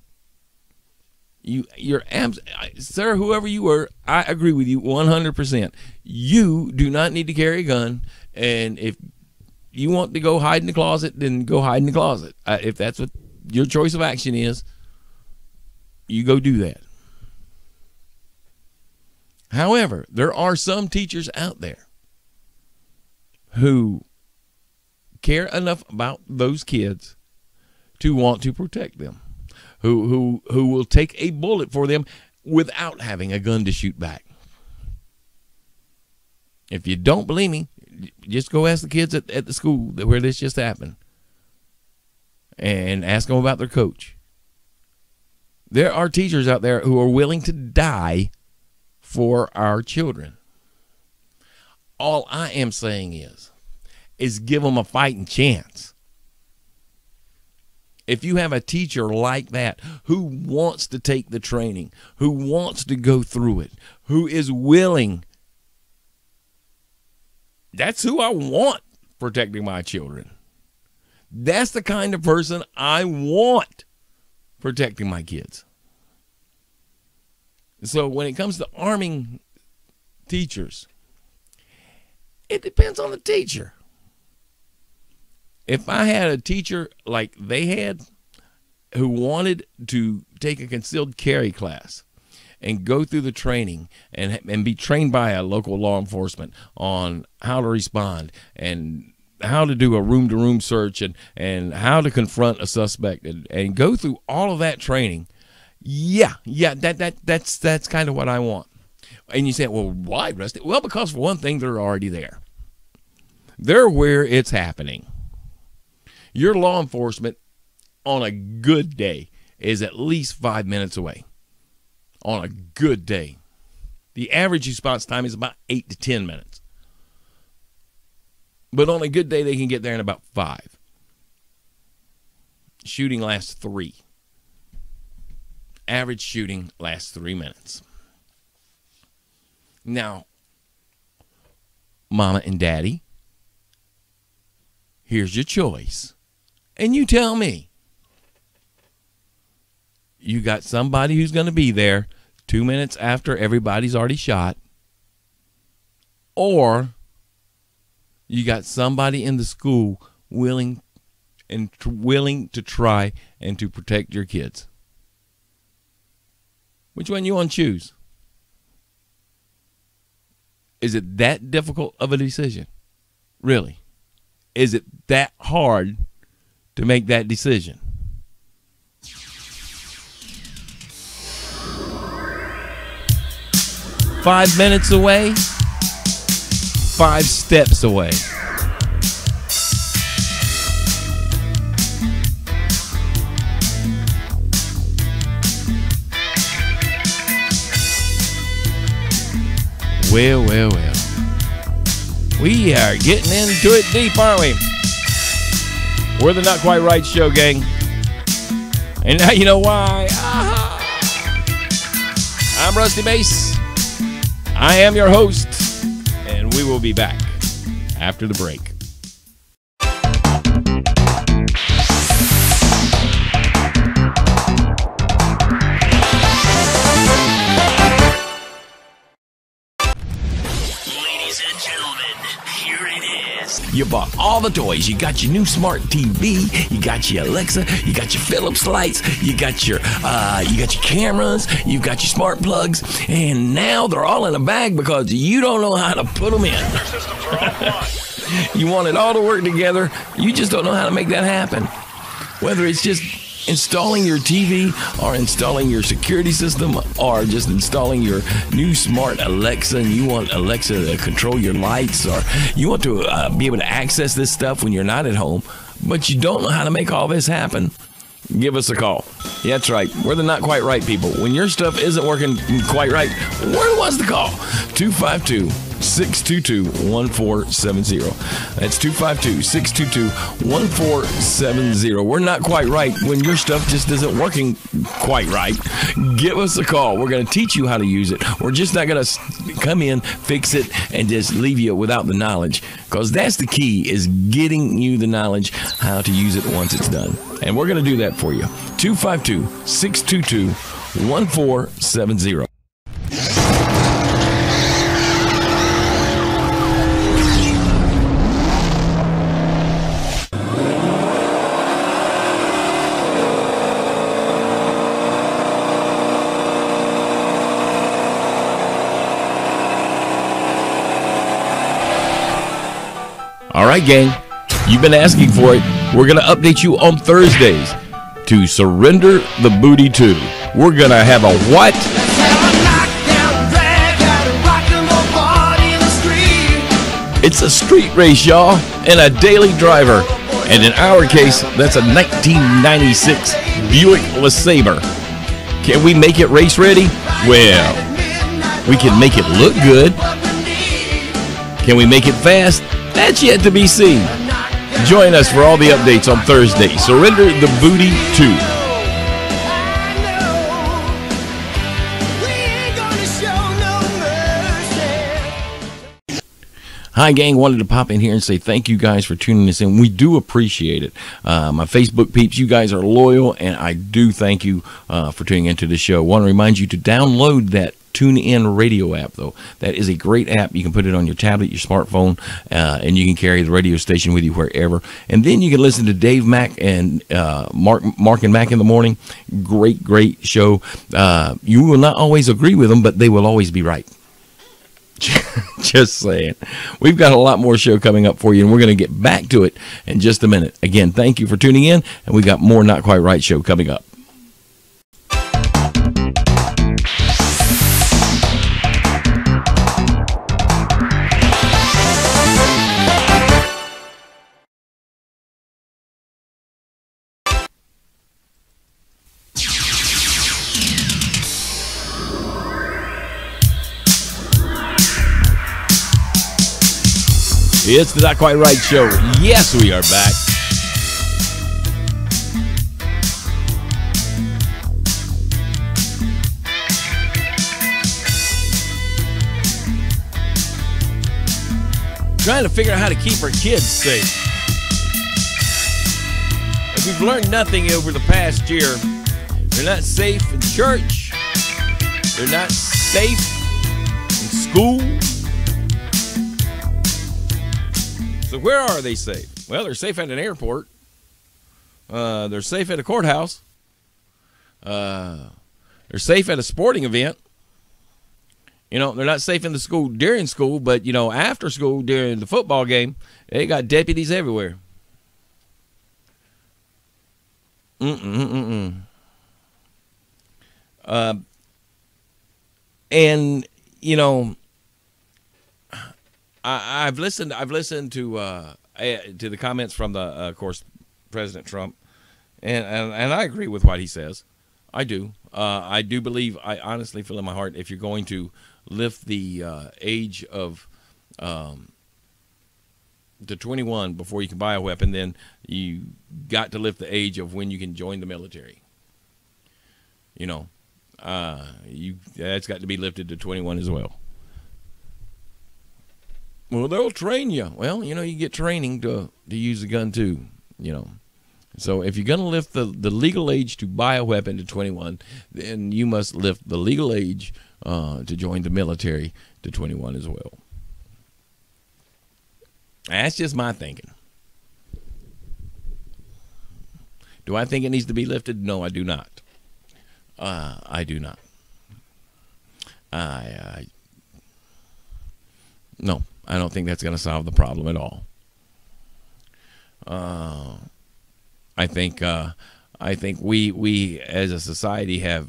Sir, whoever you were, I agree with you 100%. You do not need to carry a gun, and if you want to go hide in the closet, then go hide in the closet. If that's what your choice of action is, you go do that. However, there are some teachers out there who care enough about those kids to want to protect them, who will take a bullet for them without having a gun to shoot back. If you don't believe me, just go ask the kids at the school where this just happened and ask them about their coach. There are teachers out there who are willing to die for our children. All I am saying is give them a fighting chance. If you have a teacher like that who wants to take the training, who wants to go through it, who is willing, that's who I want protecting my children. That's the kind of person I want protecting my kids. So when it comes to arming teachers, it depends on the teacher. If I had a teacher like they had who wanted to take a concealed carry class and go through the training and be trained by a local law enforcement on how to respond and how to do a room-to-room search and how to confront a suspect and go through all of that training, that's kind of what I want. And you say, well, why, Rusty? Well, because for one thing, they're already there. They're where it's happening. Your law enforcement on a good day is at least 5 minutes away. On a good day. The average response time is about 8 to 10 minutes. But on a good day, they can get there in about 5. Shooting lasts 3. Average shooting lasts 3 minutes. Now, Mama and Daddy, here's your choice. And you tell me. You got somebody who's going to be there 2 minutes after everybody's already shot. Or you got somebody in the school willing to try and to protect your kids. Which one you want to choose? Is it that difficult of a decision? Really? Is it that hard to make that decision? Five minutes away, 5 steps away. Well. We are getting into it deep, aren't we? We're the Not Quite Right Show, gang. And now you know why. I'm Rusty Mace. I am your host, and we will be back after the break. You bought all the toys. You got your new smart TV. You got your Alexa. You got your Philips lights. You got your cameras. You got your smart plugs. And now they're all in a bag because you don't know how to put them in. You want it all to work together. You just don't know how to make that happen. Whether it's just installing your TV or installing your security system or just installing your new smart Alexa, and you want Alexa to control your lights, or you want to be able to access this stuff when you're not at home, but you don't know how to make all this happen, give us a call. Yeah, that's right. We're the Not Quite Right people. When your stuff isn't working quite right, we're the ones to call. 252-622-1470. That's 252-622-1470. We're not quite right when your stuff just isn't working quite right. Give us a call. We're going to teach you how to use it. We're just not going to come in, fix it, and just leave you without the knowledge, because that's the key, is getting you the knowledge how to use it once it's done. And we're going to do that for you. 252-622-1470. All right, gang. You've been asking for it. We're going to update you on Thursdays to Surrender the Booty 2. We're going to have a what? It's a street race, y'all, and a daily driver. And in our case, that's a 1996 Buick LeSabre. Can we make it race ready? Well, we can make it look good. Can we make it fast? That's yet to be seen. Join us for all the updates on Thursday. Surrender the Booty 2. Hi, gang. Wanted to pop in here and say thank you guys for tuning us in. We do appreciate it. My Facebook peeps, you guys are loyal, and I do thank you for tuning into the show. Want to remind you to download that TuneIn Radio app, though. That is a great app. You can put it on your tablet, your smartphone, and you can carry the radio station with you wherever. And then you can listen to Dave Mack and Mark and Mack in the morning. Great, great show. You will not always agree with them, but they will always be right. Just saying. We've got a lot more show coming up for you, and we're going to get back to it in just a minute. Again, thank you for tuning in, and we got more Not Quite Right show coming up. It's the Not Quite Right show. Yes, we are back. Trying to figure out how to keep our kids safe. If we've learned nothing over the past year, they're not safe in church. They're not safe in school. So where are they safe? Well, they're safe at an airport. They're safe at a courthouse. They're safe at a sporting event. You know, they're not safe in the school during school, but, you know, after school during the football game, they got deputies everywhere. And, you know, I've listened to the comments from of course, President Trump, and I agree with what he says. I do. I do believe. I honestly feel in my heart, if you're going to lift the age of to 21 before you can buy a weapon, then you got to lift the age of when you can join the military. You know, that's got to be lifted to 21 as well. Well, they'll train you. Well, you know, you get training to use a gun too, you know. So if you're going to lift the legal age to buy a weapon to 21, then you must lift the legal age to join the military to 21 as well. That's just my thinking. Do I think it needs to be lifted? No, I do not. I do not. No. I don't think that's going to solve the problem at all. I think we as a society have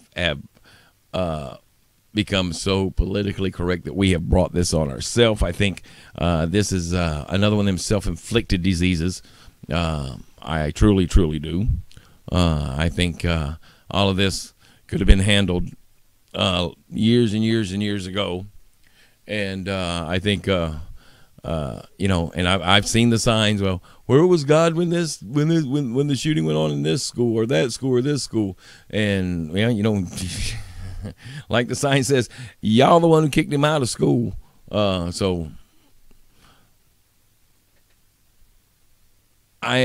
become so politically correct that we have brought this on ourselves. I think this is another one of them self-inflicted diseases. I truly do. I think all of this could have been handled years and years and years ago. And I think, you know, and I've seen the signs. Well, where was God when the shooting went on in this school or that school or this school? And you know, like the sign says, y'all the one who kicked him out of school. So I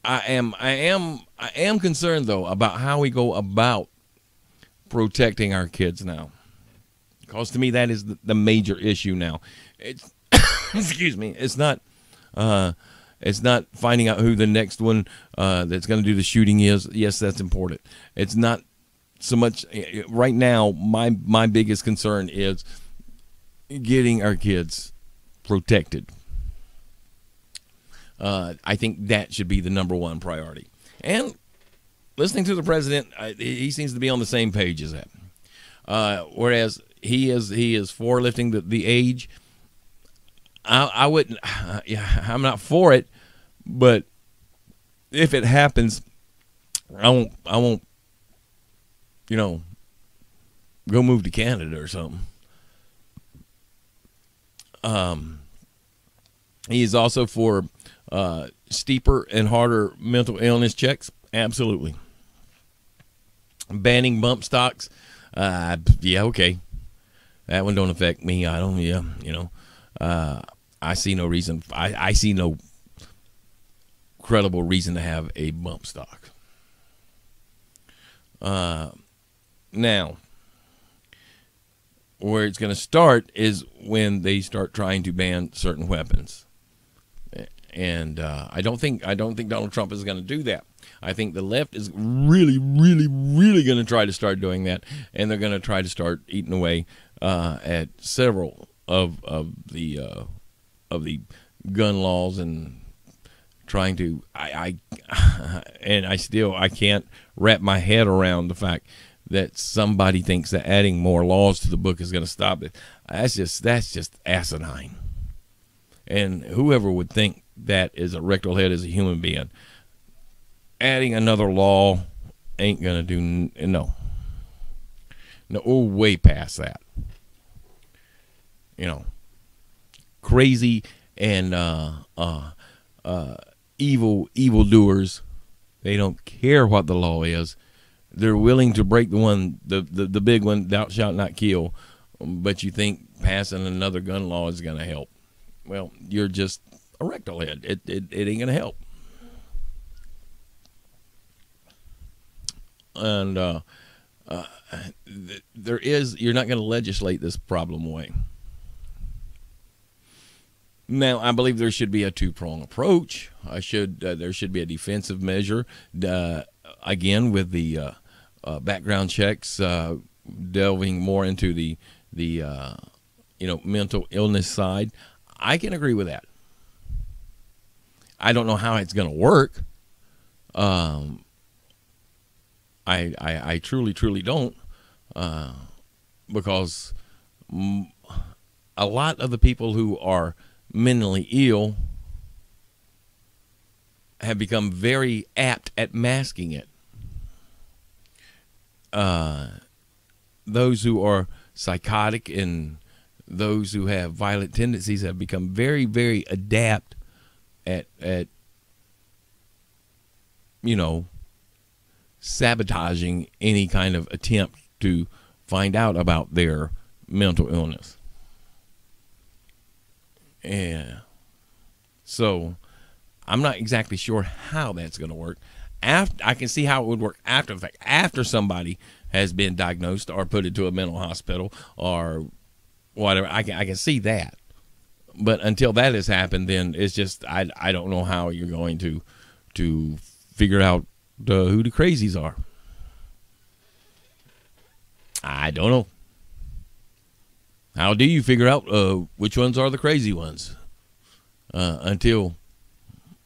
am concerned though about how we go about protecting our kids now. Because to me, that is the major issue now. It's excuse me. It's not finding out who the next one that's going to do the shooting is. Yes, that's important. It's not so much right now. My biggest concern is getting our kids protected. I think that should be the number one priority. And listening to the president, he seems to be on the same page as that. Whereas he is for lifting the age. I wouldn't. I'm not for it, but if it happens, I won't. Go move to Canada or something. He is also for steeper and harder mental illness checks. Absolutely. Banning bump stocks. Yeah, okay. That one don't affect me. I don't. Yeah, I see no reason. I see no credible reason to have a bump stock. Now, where it's going to start is when they start trying to ban certain weapons, and I don't think Donald Trump is going to do that. I think the left is really, really, really going to try to start doing that, and they're going to try to start eating away at several of the gun laws and trying to. I can't wrap my head around the fact that somebody thinks that adding more laws to the book is going to stop it. That's just asinine. And whoever would think that is a rectal head as a human being, adding another law ain't going to do no. We're way past that. Crazy and evil doers. They don't care what the law is. They're willing to break the big one, thou shalt not kill, but you think passing another gun law is going to help. Well, you're just a rectal head. It ain't going to help. And you're not going to legislate this problem away. Now, I believe there should be a two-prong approach. There should be a defensive measure, again, with the background checks, delving more into the mental illness side. I can agree with that. I don't know how it's going to work. I truly don't, because a lot of the people who are mentally ill have become very apt at masking it. Those who are psychotic and those who have violent tendencies have become very, very adept at sabotaging any kind of attempt to find out about their mental illness. Yeah. So I'm not exactly sure how that's going to work. I can see how it would work after the fact, after somebody has been diagnosed or put into a mental hospital or whatever. I can see that. But until that has happened, then it's just I don't know how you're going to figure out who the crazies are. I don't know. How do you figure out which ones are the crazy ones until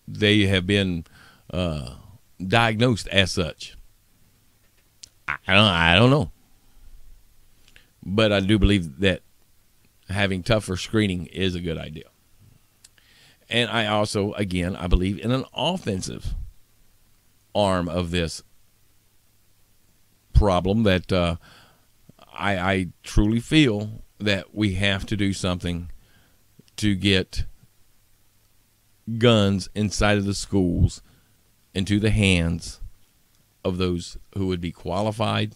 they have been diagnosed as such? I don't know. But I do believe that having tougher screening is a good idea. And I also, again, I believe in an offensive arm of this problem that I truly feel that we have to do something to get guns inside of the schools into the hands of those who would be qualified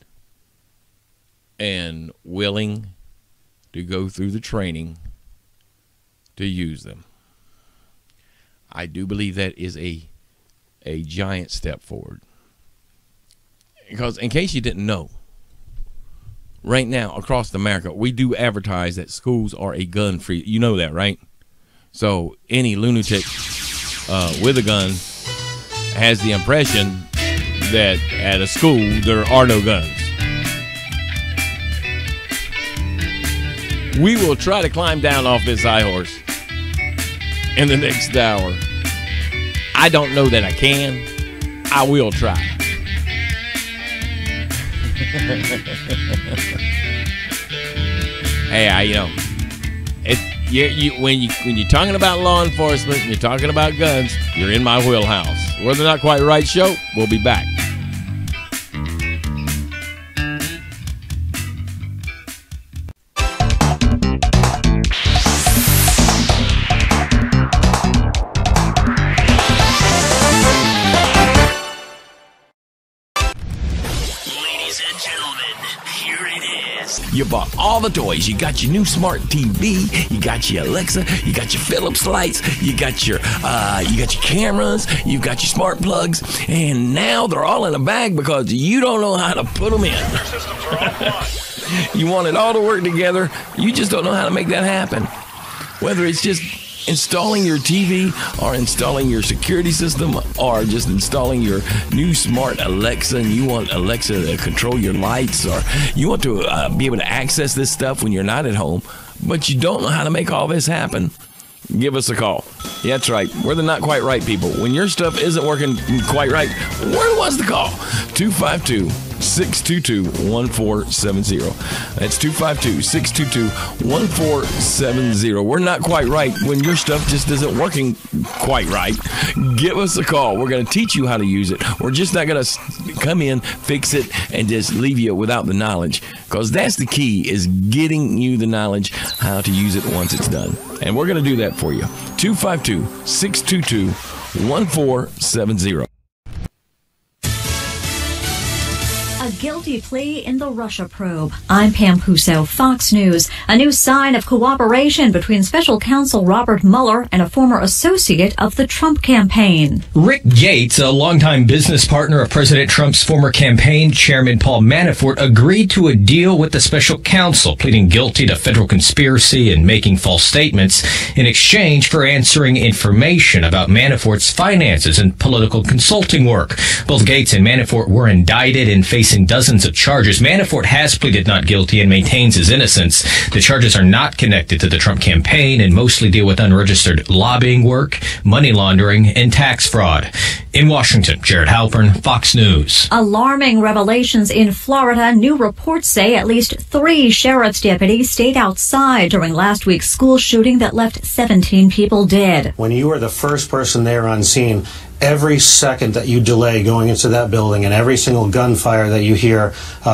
and willing to go through the training to use them. I do believe that is a giant step forward. Because in case you didn't know, right now across America, we do advertise that schools are a gun-free. You know that, right? So any lunatic with a gun has the impression that at a school there are no guns. We will try to climb down off this high horse in the next hour. I don't know that I can. I will try. Hey, when you're talking about law enforcement and you're talking about guns, you're in my wheelhouse. We're the Not Quite Right show. We'll be back. You bought all the toys. You got your new smart TV. You got your Alexa. You got your Philips lights. You got your cameras. You got your smart plugs. And now they're all in a bag because you don't know how to put them in. You want it all to work together. You just don't know how to make that happen. Whether it's just installing your TV or installing your security system or just installing your new smart Alexa, and you want Alexa to control your lights, or you want to be able to access this stuff when you're not at home, but you don't know how to make all this happen, give us a call. Yeah, that's right. We're the Not Quite Right people. When your stuff isn't working quite right, where was the call? 252-622-1470. That's 252-622-1470. We're not quite right when your stuff just isn't working quite right. Give us a call. We're going to teach you how to use it. We're just not going to come in, fix it, and just leave you without the knowledge, because that's the key, is getting you the knowledge how to use it once it's done. And we're going to do that for you. 252-622-1470. A guilty plea in the Russia probe. I'm Pam Puso, Fox News. A new sign of cooperation between Special Counsel Robert Mueller and a former associate of the Trump campaign. Rick Gates, a longtime business partner of President Trump's former campaign chairman Paul Manafort, agreed to a deal with the special counsel, pleading guilty to federal conspiracy and making false statements in exchange for answering information about Manafort's finances and political consulting work. Both Gates and Manafort were indicted and facing dozens of charges. Manafort has pleaded not guilty and maintains his innocence. The charges are not connected to the Trump campaign and mostly deal with unregistered lobbying work, money laundering, and tax fraud. In Washington, Jared Halpern, Fox News. Alarming revelations in Florida. New reports say at least 3 sheriff's deputies stayed outside during last week's school shooting that left 17 people dead. When you are the first person there on scene, every second that you delay going into that building and every single gunfire that you hear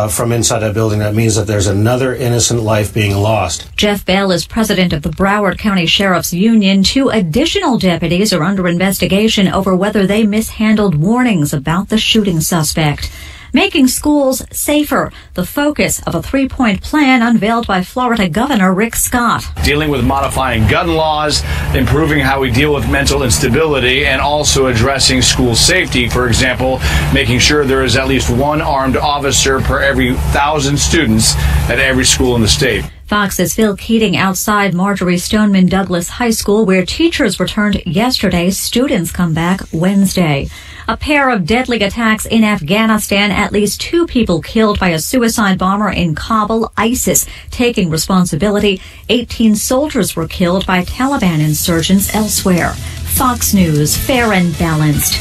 from inside that building, that means that there's another innocent life being lost. Jeff Bell is president of the Broward County Sheriff's Union. 2 additional deputies are under investigation over whether they mishandled warnings about the shooting suspect. Making schools safer, the focus of a 3-point plan unveiled by Florida Governor Rick Scott. Dealing with modifying gun laws, improving how we deal with mental instability, and also addressing school safety. For example, making sure there is at least 1 armed officer per every 1,000 students at every school in the state. Fox's Phil Keating outside Marjorie Stoneman Douglas High School, where teachers returned yesterday. Students come back Wednesday. A pair of deadly attacks in Afghanistan. At least 2 people killed by a suicide bomber in Kabul. ISIS taking responsibility. 18 soldiers were killed by Taliban insurgents elsewhere. Fox News, fair and balanced.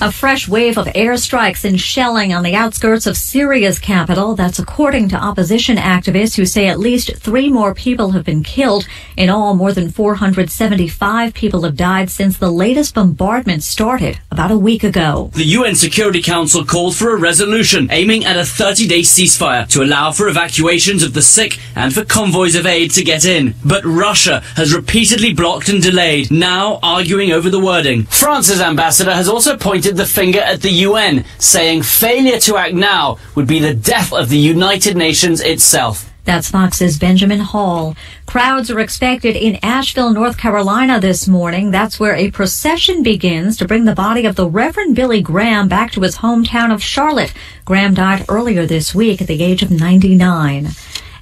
A fresh wave of airstrikes and shelling on the outskirts of Syria's capital. That's according to opposition activists who say at least 3 more people have been killed. In all, more than 475 people have died since the latest bombardment started about a week ago. The UN Security Council called for a resolution aiming at a 30-day ceasefire to allow for evacuations of the sick and for convoys of aid to get in. But Russia has repeatedly blocked and delayed, now arguing over the wording. France's ambassador has also pointed the finger at the UN, saying failure to act now would be the death of the United Nations itself. That's Fox's Benjamin Hall. Crowds are expected in Asheville, North Carolina this morning. That's where a procession begins to bring the body of the Reverend Billy Graham back to his hometown of Charlotte. Graham died earlier this week at the age of 99.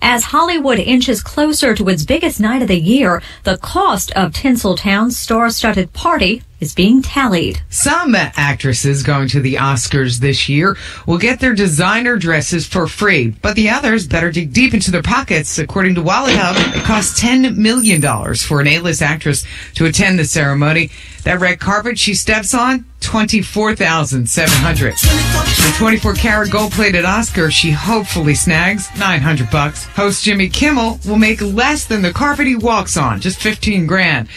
As Hollywood inches closer to its biggest night of the year, the cost of Tinseltown's star-studded party is being tallied. Some actresses going to the Oscars this year will get their designer dresses for free, but the others better dig deep into their pockets. According to Wallet Hub, it costs $10 million for an A-list actress to attend the ceremony. That red carpet she steps on, $24,700. The 24-karat gold-plated Oscar she hopefully snags, $900. Host Jimmy Kimmel will make less than the carpet he walks on, just $15,000.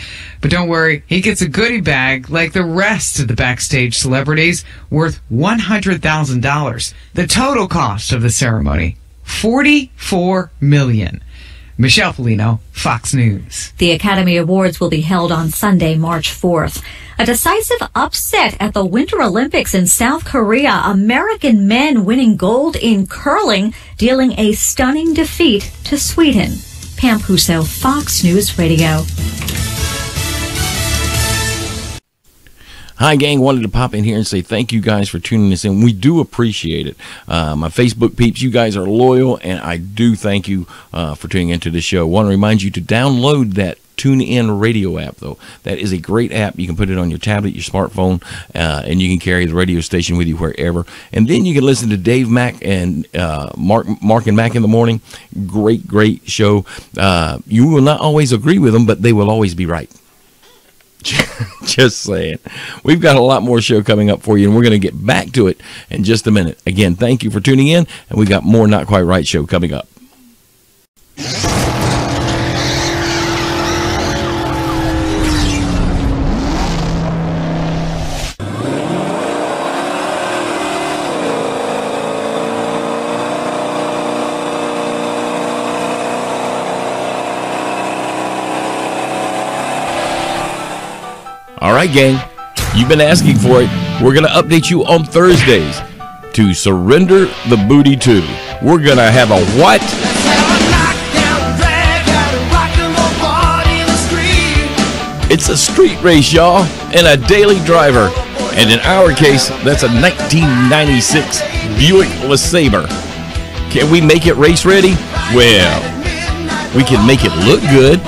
But don't worry, he gets a goodie bag like the rest of the backstage celebrities, worth $100,000. The total cost of the ceremony, $44 million. Michelle Polino, Fox News. The Academy Awards will be held on Sunday, March 4th. A decisive upset at the Winter Olympics in South Korea. American men winning gold in curling, dealing a stunning defeat to Sweden. Pam Puso, Fox News Radio. Hi, gang. Wanted to pop in here and say thank you guys for tuning us in. We do appreciate it. My Facebook peeps, you guys are loyal, and I do thank you for tuning into the show. Want to remind you to download that TuneIn Radio app, though. That is a great app. You can put it on your tablet, your smartphone, and you can carry the radio station with you wherever. And then you can listen to Dave Mack and Mark and Mack in the morning. Great show. You will not always agree with them, but they will always be right. Just saying. We've got a lot more show coming up for you, and we're going to get back to it in just a minute. Again, thank you for tuning in, and we got more Not Quite Right show coming up. All right, gang, you've been asking for it. We're going to update you on Thursdays to Surrender the Booty 2. We're going to have a what? It's a street race, y'all, and a daily driver. And in our case, that's a 1996 Buick LeSabre. Can we make it race ready? Well, we can make it look good.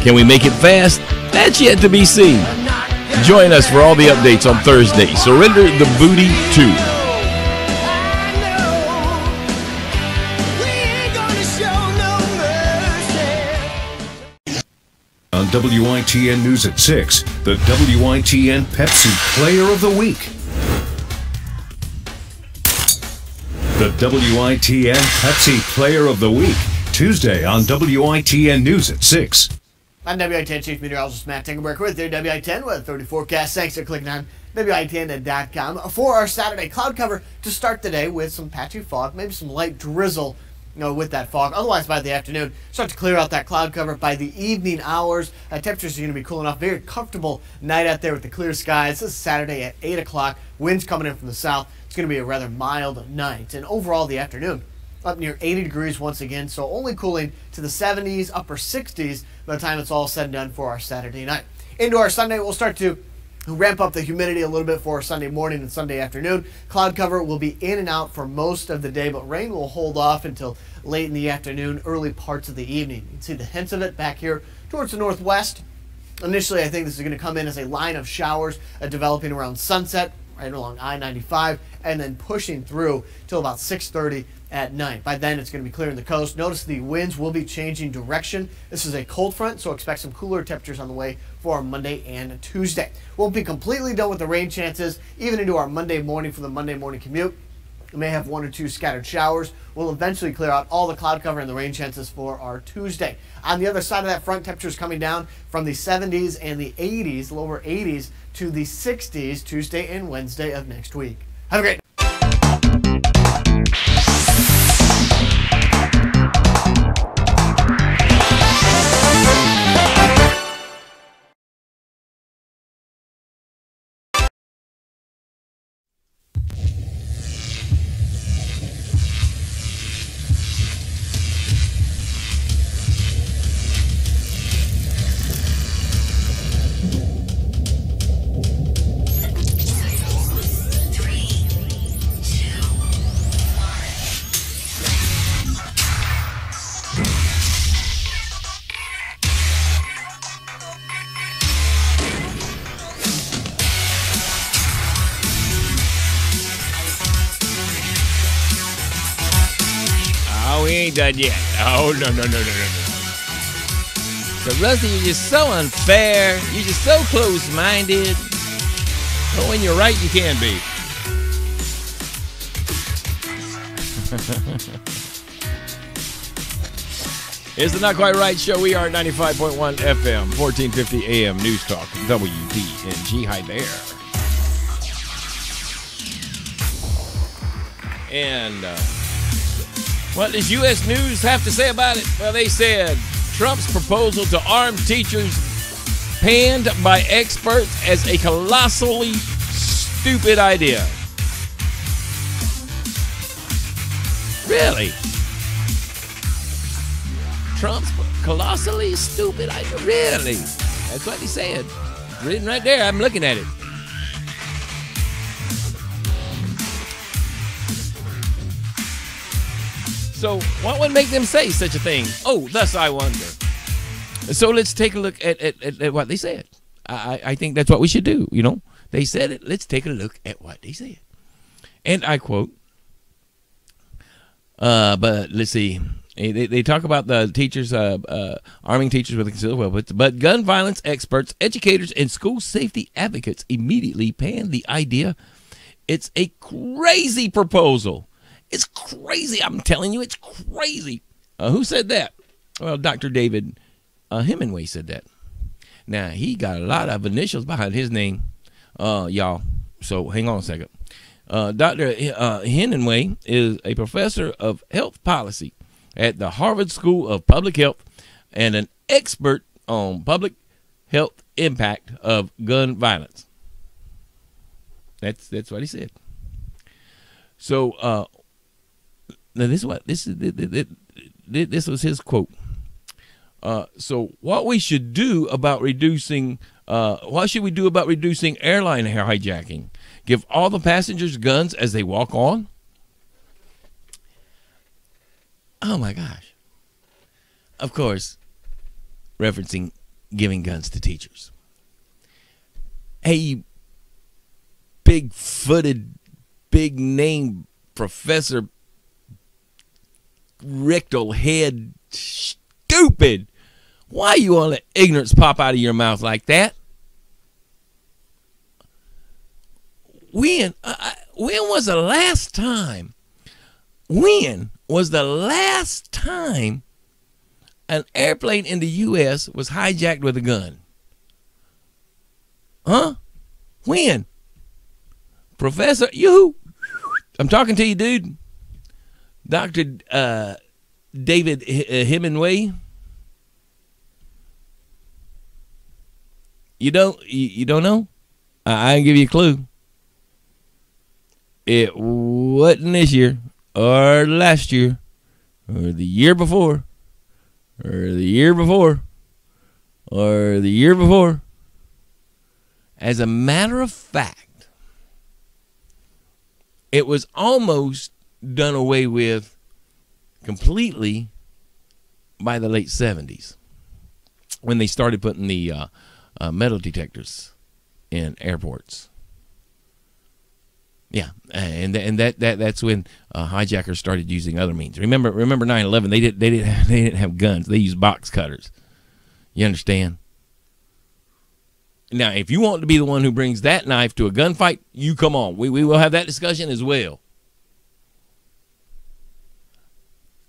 Can we make it fast? That's yet to be seen. Join us for all the updates on Thursday. Surrender the Booty 2. On WITN News at 6, the WITN Pepsi Player of the Week. The WITN Pepsi Player of the Week, Tuesday on WITN News at 6. I'm WITN Chief Meteorologist Matt Tingelberg with your WITN Weather 30 forecast. Thanks for clicking on WITN.com for our Saturday cloud cover to start the day with some patchy fog, maybe some light drizzle, with that fog. Otherwise, by the afternoon, start to clear out that cloud cover. By the evening hours, temperatures are going to be cooling off. Very comfortable night out there with the clear skies. This is Saturday at 8 o'clock. Winds coming in from the south. It's going to be a rather mild night. And overall, the afternoon, up near 80 degrees once again, so only cooling to the 70s, upper 60s by the time it's all said and done for our Saturday night. Into our Sunday, we'll start to ramp up the humidity a little bit for Sunday morning and Sunday afternoon. Cloud cover will be in and out for most of the day, but rain will hold off until late in the afternoon, early parts of the evening. You can see the hints of it back here towards the northwest. Initially, I think this is going to come in as a line of showers developing around sunset, right along I-95, and then pushing through till about 6:30 at night. By then, it's going to be clearing the coast. Notice the winds will be changing direction. This is a cold front, so expect some cooler temperatures on the way for our Monday and Tuesday. Won't be completely done with the rain chances, even into our Monday morning for the Monday morning commute. We may have 1 or 2 scattered showers. We'll eventually clear out all the cloud cover and the rain chances for our Tuesday. On the other side of that front, temperatures coming down from the 70s and the 80s, lower 80s, to the 60s Tuesday and Wednesday of next week. Have a great we ain't done yet. Oh, no. So, Rusty, you're just so unfair. You're just so close-minded. But when you're right, you can be. It's the Not Quite Right Show. We are at 95.1 FM, 1450 AM News Talk, WDNG. Hi there. And what does U.S. News have to say about it? Well, they said Trump's proposal to arm teachers panned by experts as a colossally stupid idea. Really? Trump's colossally stupid idea? Really? That's what he said. It's written right there. I'm looking at it. So what would make them say such a thing? Oh, thus I wonder. So let's take a look at what they said. I think that's what we should do, you know. They said it. Let's take a look at what they said. And I quote, but let's see. They talk about the teachers, arming teachers with concealed weapons, but gun violence experts, educators, and school safety advocates immediately panned the idea. It's a crazy proposal. It's crazy. I'm telling you, it's crazy. Who said that? Well, Dr. David Hemingway said that. Now, he got a lot of initials behind his name, y'all. So hang on a second. Dr. Hemingway is a professor of health policy at the Harvard School of Public Health and an expert on public health impact of gun violence. That's what he said. So now this was his quote. So what we should do about reducing what should we do about reducing airline hijacking? Give all the passengers guns as they walk on? Oh my gosh. Of course, referencing giving guns to teachers. Hey, big-footed, big-name professor, rectal head, stupid. Why you want to let ignorance pop out of your mouth like that? When was the last time? When was the last time an airplane in the U.S. was hijacked with a gun? Huh? When? Professor, I'm talking to you, dude. Dr. David Hemingway. You don't know? I can give you a clue. It wasn't this year, or last year, or the year before, or the year before, or the year before. As a matter of fact, it was almost done away with completely by the late 70s when they started putting the metal detectors in airports. Yeah, and that's when hijackers started using other means. Remember 9/11? They didn't have guns. They used box cutters. You understand? Now, if you want to be the one who brings that knife to a gunfight, you come on. We will have that discussion as well.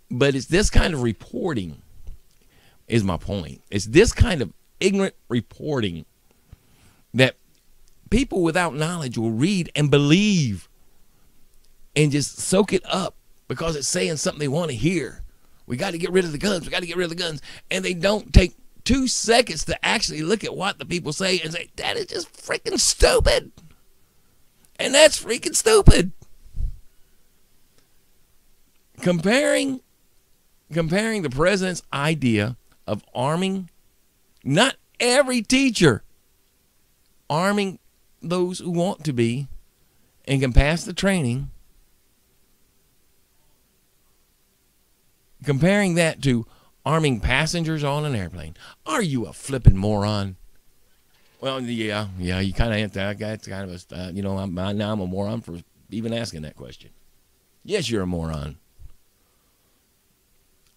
But it's this kind of reporting is my point. It's this kind of ignorant reporting that people without knowledge will read and believe and just soak it up because it's saying something they want to hear. We got to get rid of the guns. We got to get rid of the guns. And they don't take 2 seconds to actually look at what the people say and say, that is just freaking stupid. And that's freaking stupid. Comparing the president's idea of arming, not every teacher, arming those who want to be and can pass the training, comparing that to arming passengers on an airplane. Are you a flipping moron? Well, yeah, you kind of have to. That's kind of a, now I'm a moron for even asking that question. Yes, you're a moron.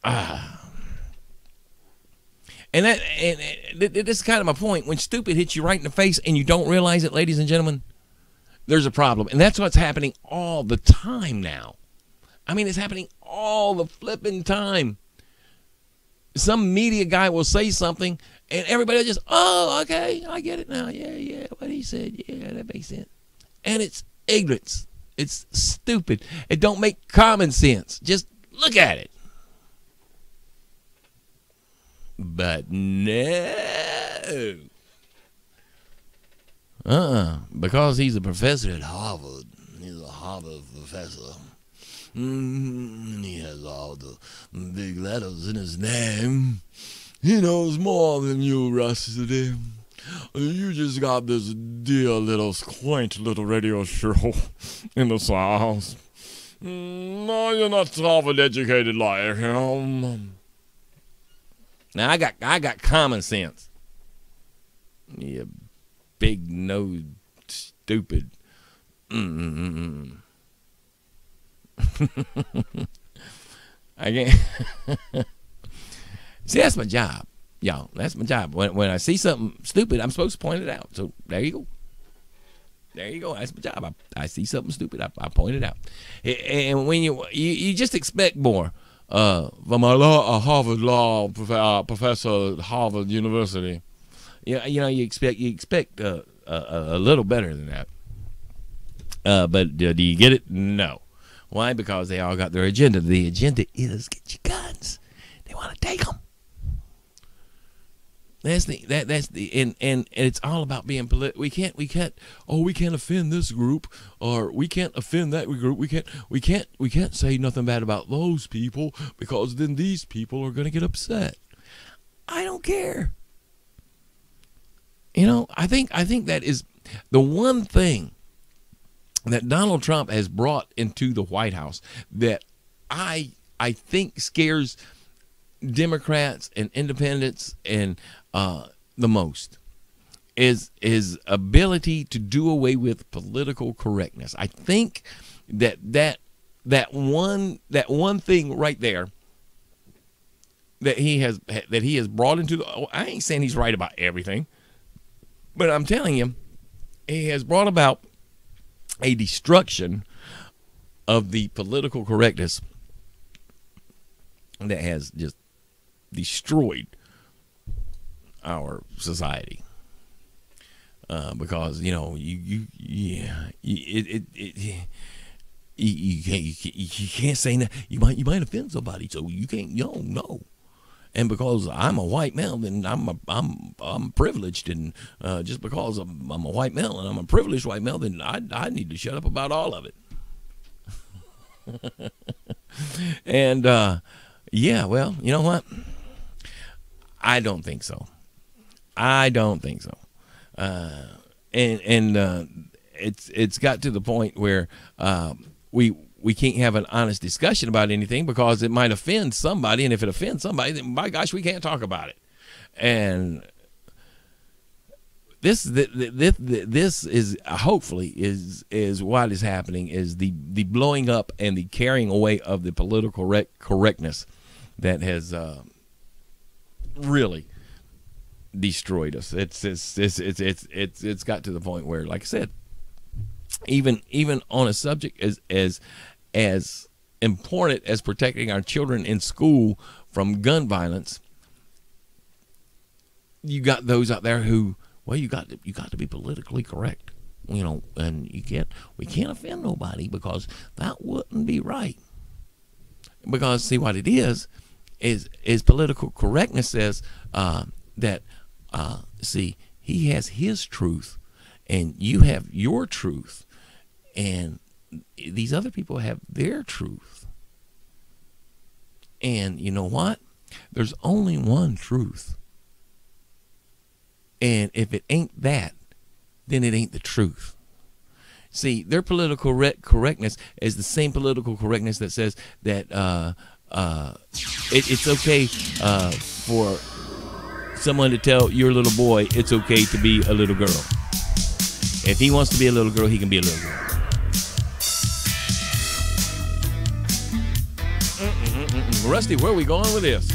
And this is kind of my point. When stupid hits you right in the face and you don't realize it, ladies and gentlemen, there's a problem. And that's what's happening all the time now. I mean, it's happening all the flipping time. Some media guy will say something and everybody will just, oh, okay, I get it now. Yeah, what he said. Yeah, that makes sense. And it's ignorance. It's stupid. It don't make common sense. Just look at it. But no. Because he's a professor at Harvard. He's a Harvard professor. He has all the big letters in his name. He knows more than you rest of them. You just got this dear little quaint little radio show in the South. No, you're not Harvard educated like him. Now I got common sense. You big nosed stupid. I can't. See, that's my job, y'all. That's my job. When I see something stupid, I'm supposed to point it out. So there you go. There you go. That's my job. I see something stupid, I point it out. And when you just expect more from a Harvard law professor at Harvard University. You expect a little better than that. But do you get it? No. Why? Because they all got their agenda. The agenda is get your guns. They want to take them. That's the and it's all about being political. We can't offend this group, or we can't offend that group. We can't say nothing bad about those people because then these people are going to get upset. I don't care. I think that is the one thing that Donald Trump has brought into the White House that I think scares Democrats and independents and the most is his ability to do away with political correctness. I think that one thing right there that he has brought into the, I ain't saying he's right about everything, but I'm telling you, he has brought about a destruction of the political correctness that has just destroyed our society. Because you can't say that you might offend somebody, so you can't no. And because I'm a white male, then I'm privileged, and just because I'm a white male and I'm a privileged white male, then I need to shut up about all of it. And yeah, well, you know what? I don't think so. It's got to the point where we can't have an honest discussion about anything because it might offend somebody, and if it offends somebody, then by gosh, we can't talk about it. And this is hopefully is what is happening is the blowing up and the carrying away of the political correctness that has really destroyed us. It's got to the point where, like I said, even on a subject as important as protecting our children in school from gun violence, you got those out there who, well, you got to be politically correct, and we can't offend nobody because that wouldn't be right. Because see what it is political correctness says that see, he has his truth and you have your truth, and these other people have their truth. And you know what? There's only one truth. And if it ain't that, then it ain't the truth. See, their political correctness is the same political correctness that says that it's okay for someone to tell your little boy it's okay to be a little girl. If he wants to be a little girl, he can be a little girl. Rusty, where are we going with this?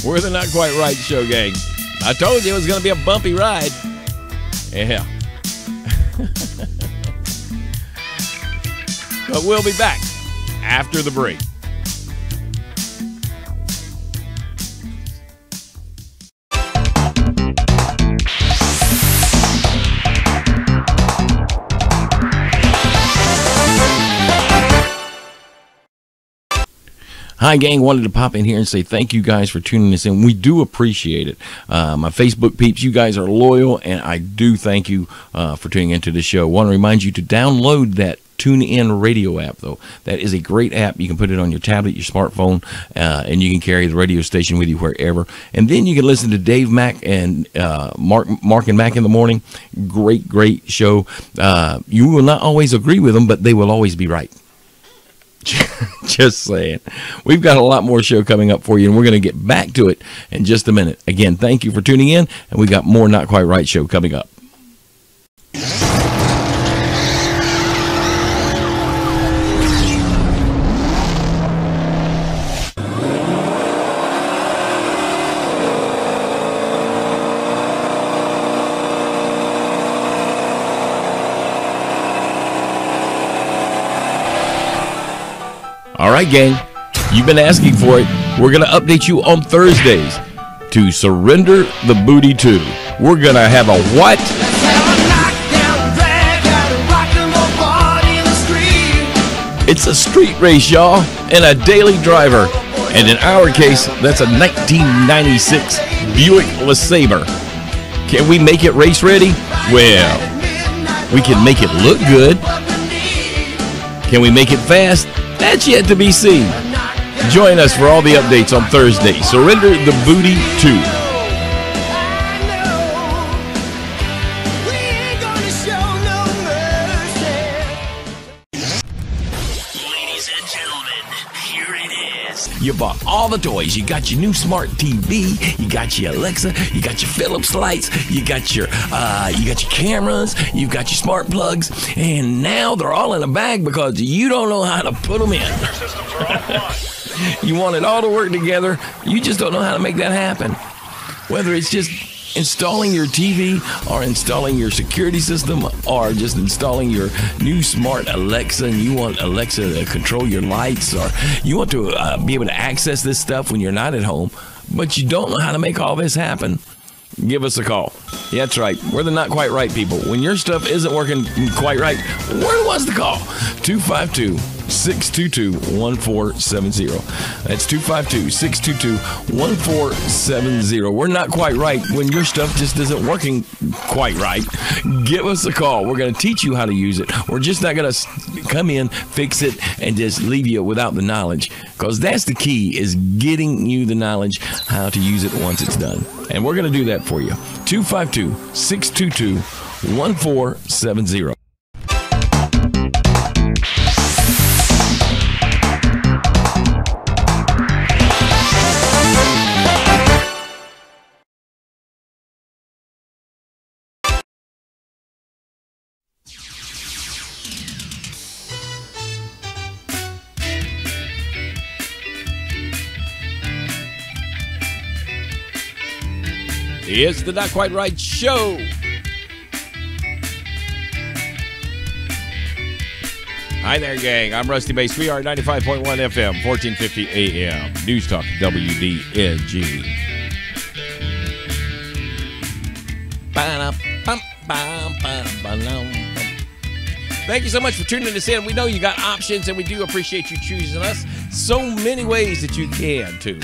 We're the Not Quite Right show, gang. I told you it was going to be a bumpy ride. Yeah. But we'll be back after the break. Hi, gang. Wanted to pop in here and say thank you guys for tuning us in. We do appreciate it. My Facebook peeps, you guys are loyal, and I do thank you for tuning into the show. Want to remind you to download that TuneIn radio app, though. That is a great app. You can put it on your tablet, your smartphone, and you can carry the radio station with you wherever. And then you can listen to Dave Mack and Mark and Mack in the morning. Great show. You will not always agree with them, but they will always be right. Just saying. We've got a lot more show coming up for you, and we're going to get back to it in just a minute. Again, thank you for tuning in, and we got more Not Quite Right show coming up. All right, gang, you've been asking for it. We're going to update you on Thursdays to Surrender the Booty 2. We're going to have a what? It's a street race, y'all, and a daily driver. And in our case, that's a 1996 Buick LeSabre. Can we make it race ready? Well, we can make it look good. Can we make it fast? That's yet to be seen. Join us for all the updates on Thursday. Surrender the Booty 2. You bought all the toys. You got your new smart TV. You got your Alexa. You got your Philips lights. You got your cameras. You got your smart plugs. And now they're all in a bag because you don't know how to put them in. You want it all to work together. You just don't know how to make that happen. Whether it's just installing your TV or installing your security system or just installing your new smart Alexa, and you want Alexa to control your lights, or you want to be able to access this stuff when you're not at home, but you don't know how to make all this happen, give us a call. Yeah, that's right. We're the Not Quite Right people. When your stuff isn't working quite right, we're the ones to call. 252-622-1470. That's 252-622-1470. We're not quite right when your stuff just isn't working quite right. Give us a call. We're going to teach you how to use it. We're just not going to come in, fix it, and just leave you without the knowledge, because that's the key, is getting you the knowledge how to use it once it's done. And we're going to do that for you. 252-622-1470. It's the Not Quite Right show. Hi there, gang. I'm Rusty Mace. We are 95.1 FM, 1450 AM. News Talk, WDNG. Thank you so much for tuning us in. We know you got options, and we do appreciate you choosing us. So many ways that you can, too.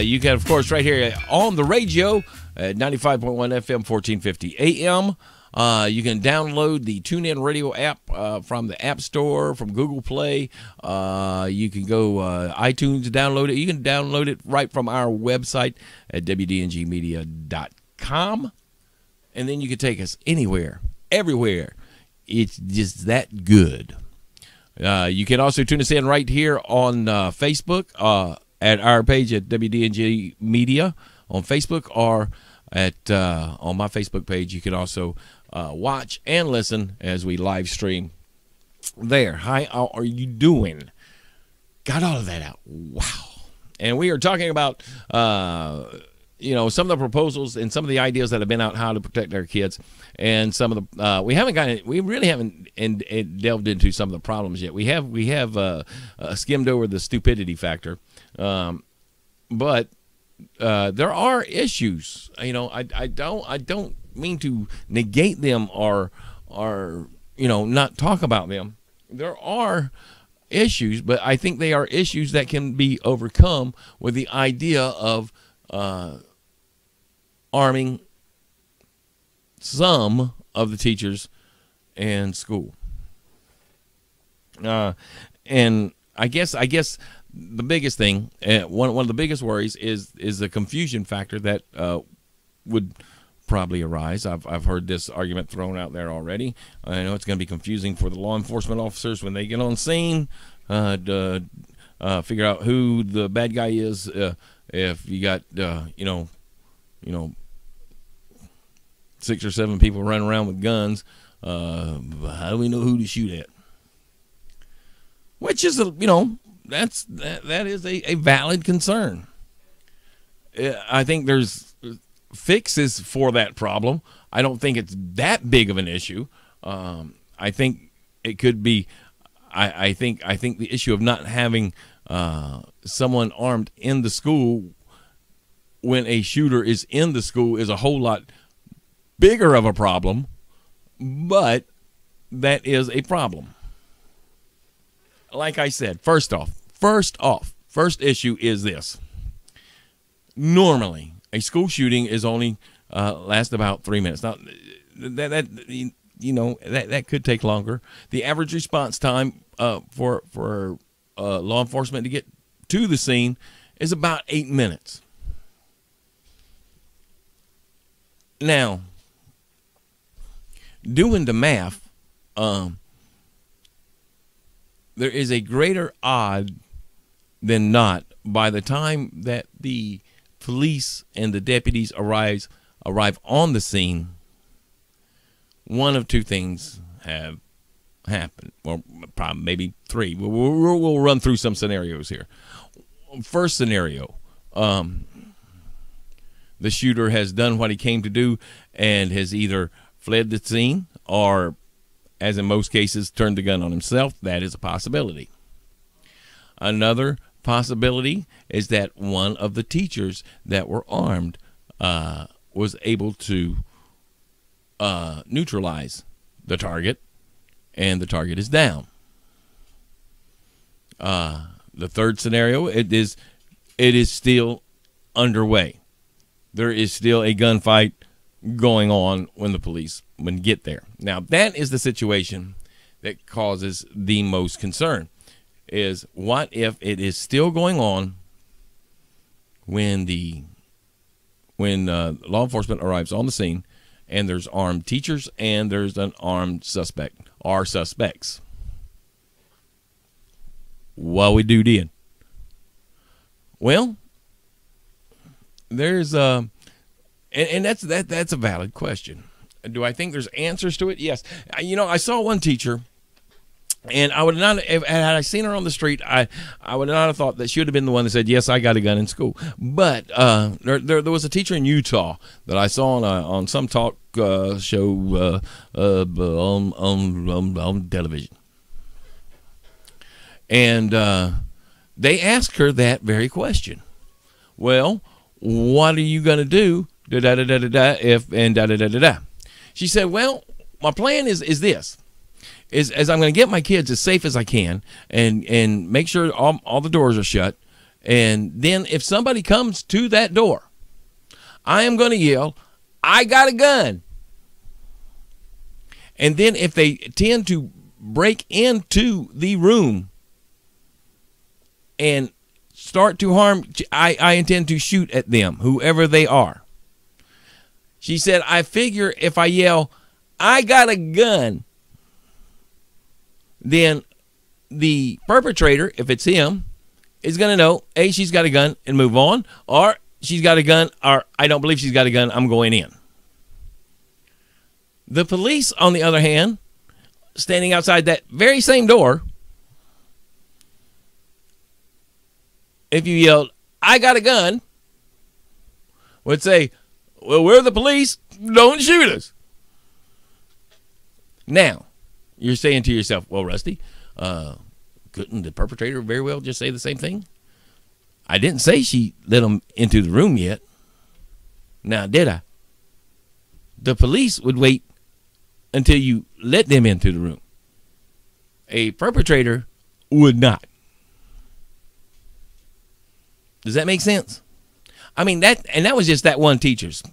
You can, of course, right here on the radio at 95.1 FM, 1450 AM. You can download the TuneIn Radio app from the App Store, from Google Play. You can go iTunes, download it. You can download it right from our website at wdngmedia.com. And then you can take us anywhere, everywhere. It's just that good. You can also tune us in right here on Facebook at our page at WDNG Media on Facebook, or at on my Facebook page. You can also watch and listen as we live stream there. Hi, how are you doing? Got all of that out. Wow. And we are talking about some of the proposals and some of the ideas that have been out how to protect our kids, and some of the we really haven't delved into some of the problems yet. We have skimmed over the stupidity factor, but there are issues. I don't mean to negate them or not talk about them. There are issues, but I think they are issues that can be overcome with the idea of arming some of the teachers in school. And I guess the biggest thing, one of the biggest worries is the confusion factor that would probably arise. I've heard this argument thrown out there already. I know it's going to be confusing for the law enforcement officers when they get on scene to figure out who the bad guy is. If you got 6 or 7 people running around with guns, how do we know who to shoot at? Which is that is a valid concern. I think there's fixes for that problem. I don't think it's that big of an issue. I think it could be. I think the issue of not having someone armed in the school when a shooter is in the school is a whole lot bigger of a problem, but that is a problem. Like I said, first issue is this. Normally, a school shooting is only lasts about 3 minutes. Now, that could take longer. The average response time for law enforcement to get to the scene is about 8 minutes. Now, doing the math, there is a greater odd than not by the time that the police and the deputies arrive on the scene, one of two things have happened. Well, probably maybe three. We'll run through some scenarios here. First scenario, the shooter has done what he came to do and has either fled the scene or, as in most cases, turned the gun on himself. That is a possibility. Another possibility is that one of the teachers that were armed was able to neutralize the target, and the target is down. The third scenario, it is still underway. There is still a gunfight going on when the policemen get there. Now, that is the situation that causes the most concern. Is what if it is still going on when law enforcement arrives on the scene and there's armed teachers and there's an armed suspect or suspects? What we do then? Well, there's and that's a valid question. Do I think there's answers to it? Yes. I saw one teacher, and I would not have, had I seen her on the street, I would not have thought that she would have been the one that said, yes, I got a gun in school. But there was a teacher in Utah that I saw on some talk show on television. And they asked her that very question. Well, what are you going to do if and da-da-da-da-da? She said, well, my plan is this. Is I'm going to get my kids as safe as I can and make sure all the doors are shut. And then if somebody comes to that door, I am going to yell, I got a gun. And then if they tend to break into the room and start to harm, I intend to shoot at them, whoever they are. She said, I figure if I yell, I got a gun, then the perpetrator, if it's him, is going to know, A, she's got a gun and move on, or she's got a gun, or I don't believe she's got a gun, I'm going in. The police, on the other hand, standing outside that very same door, if you yelled, I got a gun, would say, well, we're the police, don't shoot us. Now, you're saying to yourself, well, Rusty, couldn't the perpetrator very well just say the same thing? I didn't say she let them into the room yet. Now, did I? The police would wait until you let them into the room. A perpetrator would not. Does that make sense? I mean, that was just that one teacher's.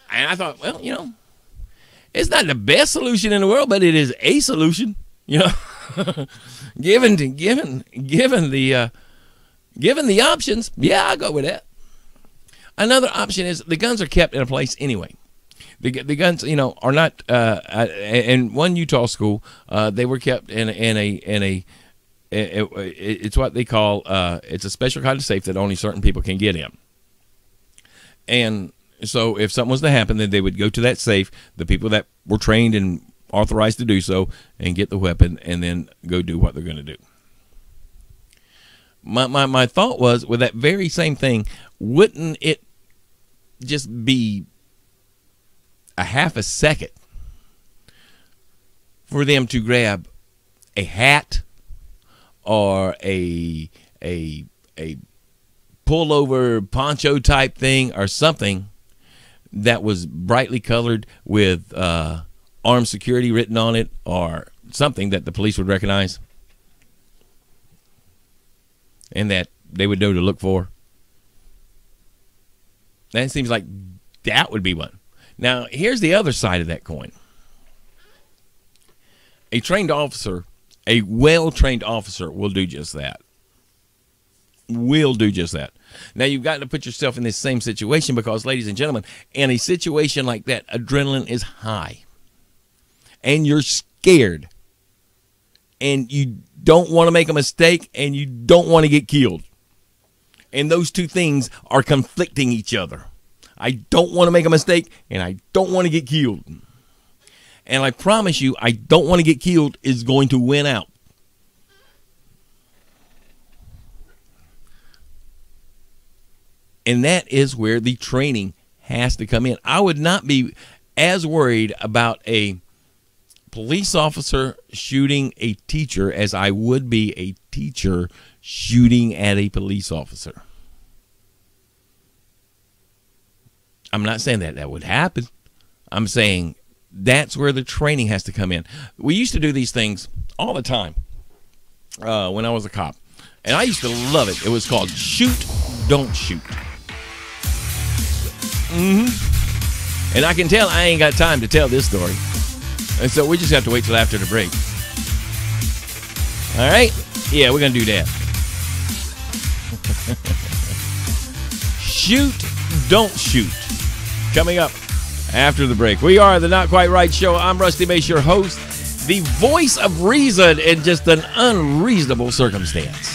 And I thought, well, it's not the best solution in the world, but it is a solution, given the options. Yeah, I'll go with that. Another option is the guns are kept in a place anyway. The guns, are not. In one Utah school, they were kept in a. It's what they call. It's a special kind of safe that only certain people can get in. And so, if something was to happen, then they would go to that safe. The people that were trained and authorized to do so, and get the weapon, and then go do what they're going to do. My thought was, with that very same thing, wouldn't it just be a half a second for them to grab a hat or a pullover poncho type thing or something that was brightly colored with armed security written on it, or something that the police would recognize and that they would know to look for? That seems like that would be one. Now, here's the other side of that coin. A trained officer, a well-trained officer, will do just that. Will do just that. Now, you've got to put yourself in this same situation because, ladies and gentlemen, in a situation like that, adrenaline is high. And you're scared. And you don't want to make a mistake, and you don't want to get killed. And those two things are conflicting each other. I don't want to make a mistake, and I don't want to get killed. And I promise you, I don't want to get killed is going to win out. And that is where the training has to come in. I would not be as worried about a police officer shooting a teacher as I would be a teacher shooting at a police officer. I'm not saying that would happen. I'm saying that's where the training has to come in. We used to do these things all the time when I was a cop. And I used to love it. It was called Shoot, Don't Shoot. And I can tell I ain't got time to tell this story. And so we just have to wait till after the break. All right? Yeah, we're going to do that. Shoot, Don't Shoot. Coming up after the break. We are the Not Quite Right Show. I'm Rusty Mace, your host, the voice of reason in just an unreasonable circumstance.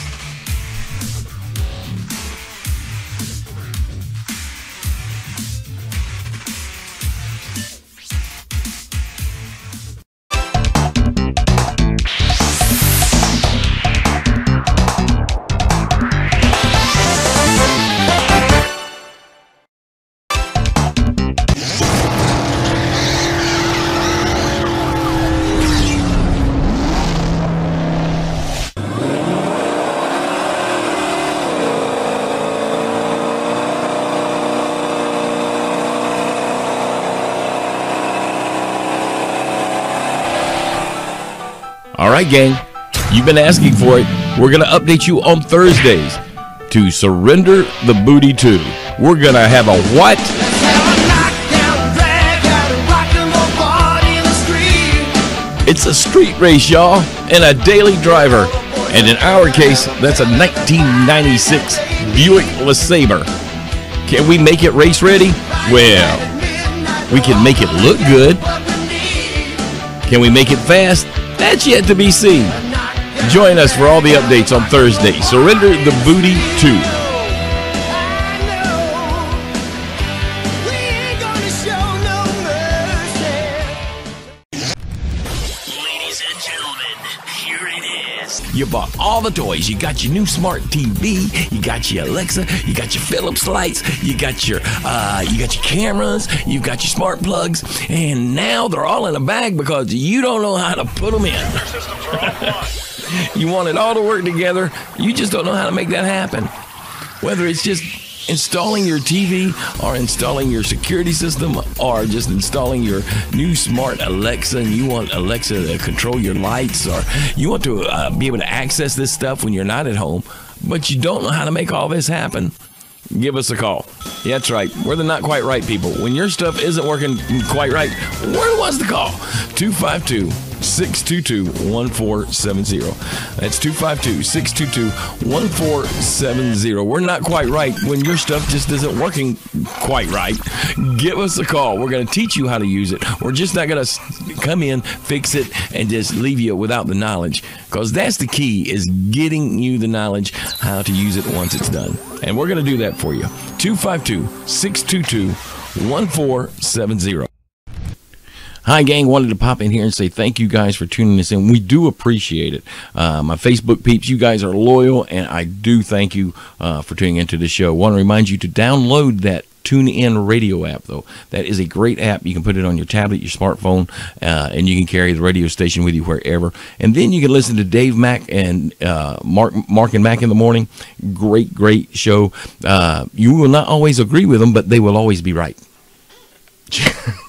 All right, gang, you've been asking for it. We're going to update you on Thursdays to Surrender the Booty 2. We're going to have a what? It's a street race, y'all, and a daily driver. And in our case, that's a 1996 Buick LeSabre. Can we make it race ready? Well, we can make it look good. Can we make it fast? That's yet to be seen. Join us for all the updates on Thursday. Surrender the Booty 2. Ladies and gentlemen, here it is. You bought all the toys. You got your new smart TV. You got your Alexa. You got your Philips lights. You got your cameras. You got your smart plugs. And now they're all in a bag because you don't know how to put them in. You want it all to work together. You just don't know how to make that happen. Whether it's just installing your TV or installing your security system or just installing your new smart Alexa, and you want Alexa to control your lights, or you want to be able to access this stuff when you're not at home, but you don't know how to make all this happen, give us a call. Yeah, that's right. We're the Not Quite Right people. When your stuff isn't working quite right, we're the ones to call. 252-622-1470. That's 252-622-1470. We're not quite right when your stuff just isn't working quite right. Give us a call. We're going to teach you how to use it. We're just not going to come in, fix it, and just leave you without the knowledge, because that's the key, is getting you the knowledge how to use it once it's done. And we're going to do that for you. 252-622-1470. Hi, gang. Wanted to pop in here and say thank you guys for tuning us in. We do appreciate it. My Facebook peeps, you guys are loyal, and I do thank you for tuning into the show. Want to remind you to download that TuneIn Radio app, though. That is a great app. You can put it on your tablet, your smartphone, and you can carry the radio station with you wherever. And then you can listen to Dave Mack and Mark and Mack in the morning. Great show. You will not always agree with them, but they will always be right.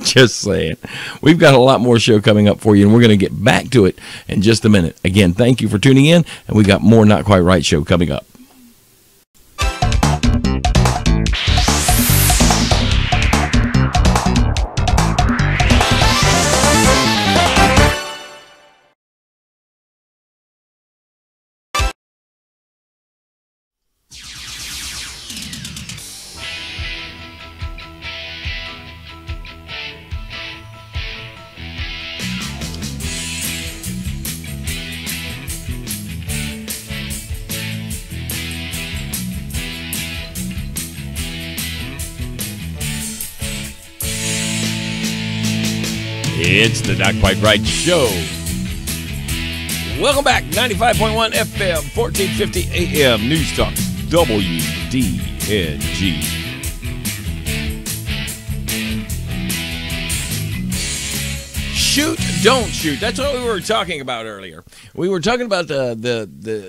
Just saying. We've got a lot more show coming up for you, and we're going to get back to it in just a minute. Again, thank you for tuning in, and we got more Not Quite Right show coming up. It's the Not Quite Right show. Welcome back. 95.1 FM, 1450 AM, News Talk, WDNG. Shoot, don't shoot. That's what we were talking about earlier. We were talking about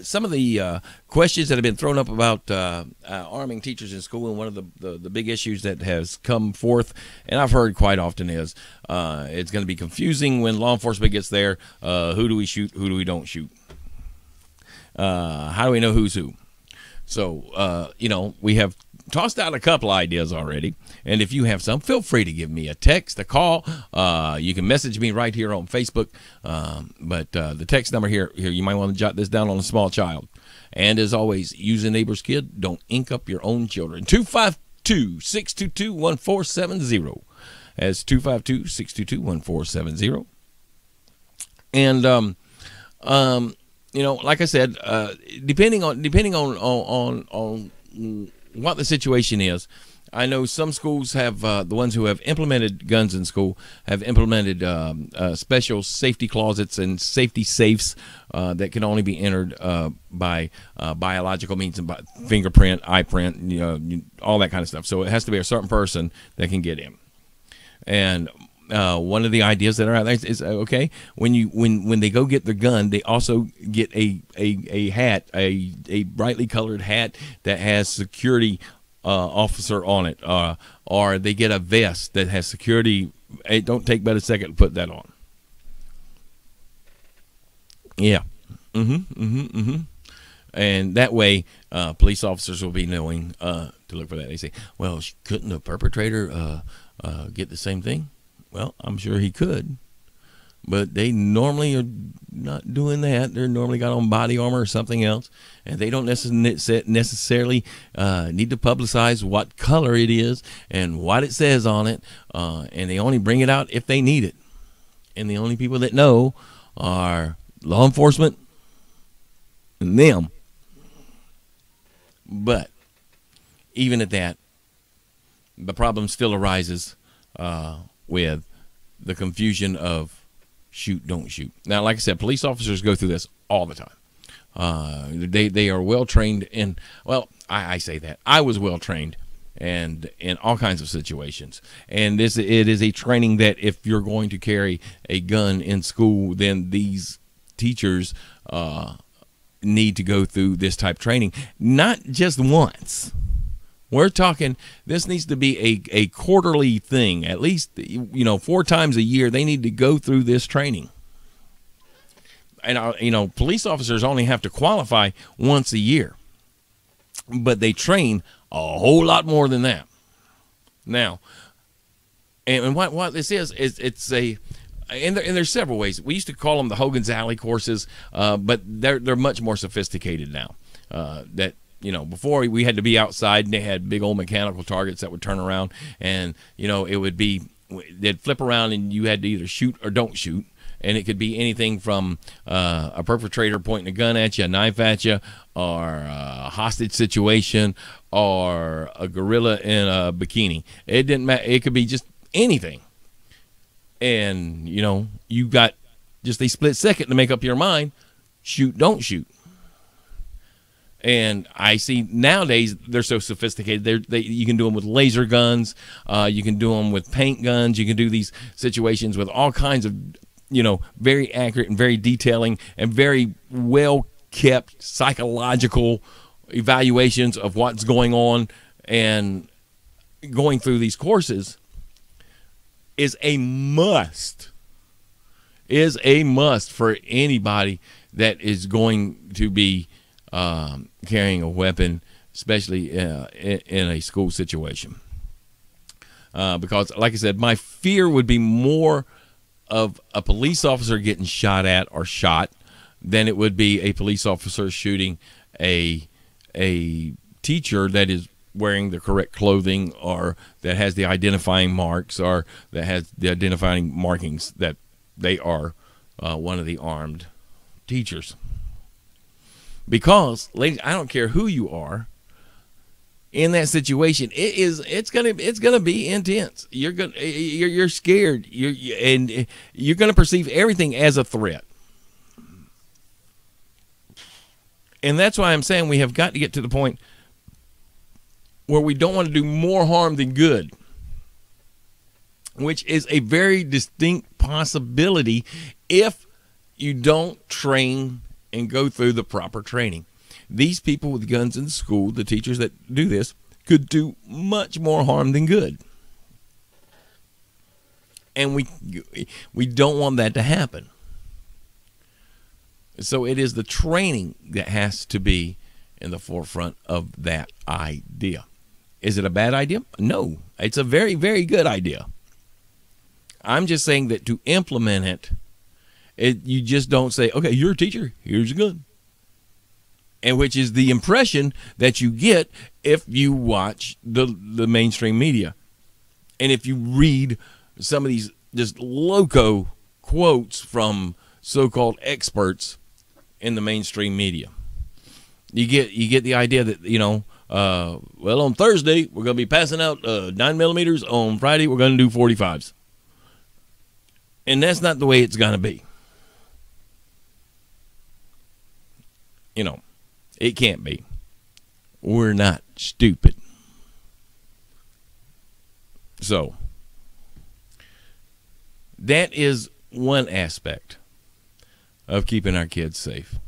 some of the questions that have been thrown up about arming teachers in school, and one of the big issues that has come forth, and I've heard quite often, is it's going to be confusing when law enforcement gets there. Who do we shoot? Who do we don't shoot? How do we know who's who? So, we have tossed out a couple ideas already, and if you have some, feel free to give me a text, a call. You can message me right here on Facebook, but the text number here, you might want to jot this down on a small child. And as always, use a neighbor's kid. Don't ink up your own children. 252-622-1470. That's 252-622-1470. And like I said, depending on what the situation is, I know some schools have, the ones who have implemented guns in school have implemented special safety closets and safety safes that can only be entered by biological means, and by fingerprint, eye print, all that kind of stuff. So it has to be a certain person that can get in. And one of the ideas that are out there is okay, when they go get their gun, they also get a hat, a brightly colored hat that has security officer on it, or they get a vest that has security. It don't take but a second to put that on. Yeah. And that way, police officers will be knowing to look for that. They say, well, couldn't the perpetrator get the same thing? Well, I'm sure he could, but they normally are not doing that. They're normally got on body armor or something else, and they don't necessarily need to publicize what color it is and what it says on it, and they only bring it out if they need it. And the only people that know are law enforcement and them. But even at that, the problem still arises with the confusion of shoot, don't shoot. Now, like I said, police officers go through this all the time. They are well trained in, well, I say that. I was well trained and in all kinds of situations. And it is a training that if you're going to carry a gun in school, then these teachers need to go through this type of training, not just once. We're talking, this needs to be a quarterly thing, at least, 4 times a year. They need to go through this training. And, police officers only have to qualify once a year, but they train a whole lot more than that. Now, and what this is and there's several ways. We used to call them the Hogan's Alley courses, but they're much more sophisticated now. Before we had to be outside and they had big old mechanical targets that would turn around and, they'd flip around and you had to either shoot or don't shoot. And it could be anything from a perpetrator pointing a gun at you, a knife at you, or a hostage situation, or a gorilla in a bikini. It didn't matter. It could be just anything. And, you got just a split second to make up your mind, shoot, don't shoot. And I see nowadays they're so sophisticated. You can do them with laser guns. You can do them with paint guns. You can do these situations with all kinds of, very accurate and very detailing and very well kept psychological evaluations of what's going on. And going through these courses is a must. Is a must for anybody that is going to be carrying a weapon, especially in a school situation. Because, like I said, my fear would be more of a police officer getting shot at or shot than it would be a police officer shooting a teacher that is wearing the correct clothing or that has the identifying marks or that has the identifying markings that they are one of the armed teachers. Because, ladies, I don't care who you are in that situation. It's gonna be intense. You're scared. And you're gonna perceive everything as a threat. And that's why I'm saying we have got to get to the point where we don't want to do more harm than good, which is a very distinct possibility if you don't train and go through the proper training. These people with guns in the school, the teachers that do this, could do much more harm than good. And we don't want that to happen. So it is the training that has to be in the forefront of that idea. Is it a bad idea? No. It's a very, very good idea. I'm just saying that to implement it, you just don't say, okay, you're a teacher, here's a gun. And which is the impression that you get if you watch the mainstream media. And if you read some of these just loco quotes from so-called experts in the mainstream media. You get the idea that, well, on Thursday, we're going to be passing out 9mm. On Friday, we're going to do 45s. And that's not the way it's going to be. It can't be. We're not stupid. So, that is one aspect of keeping our kids safe.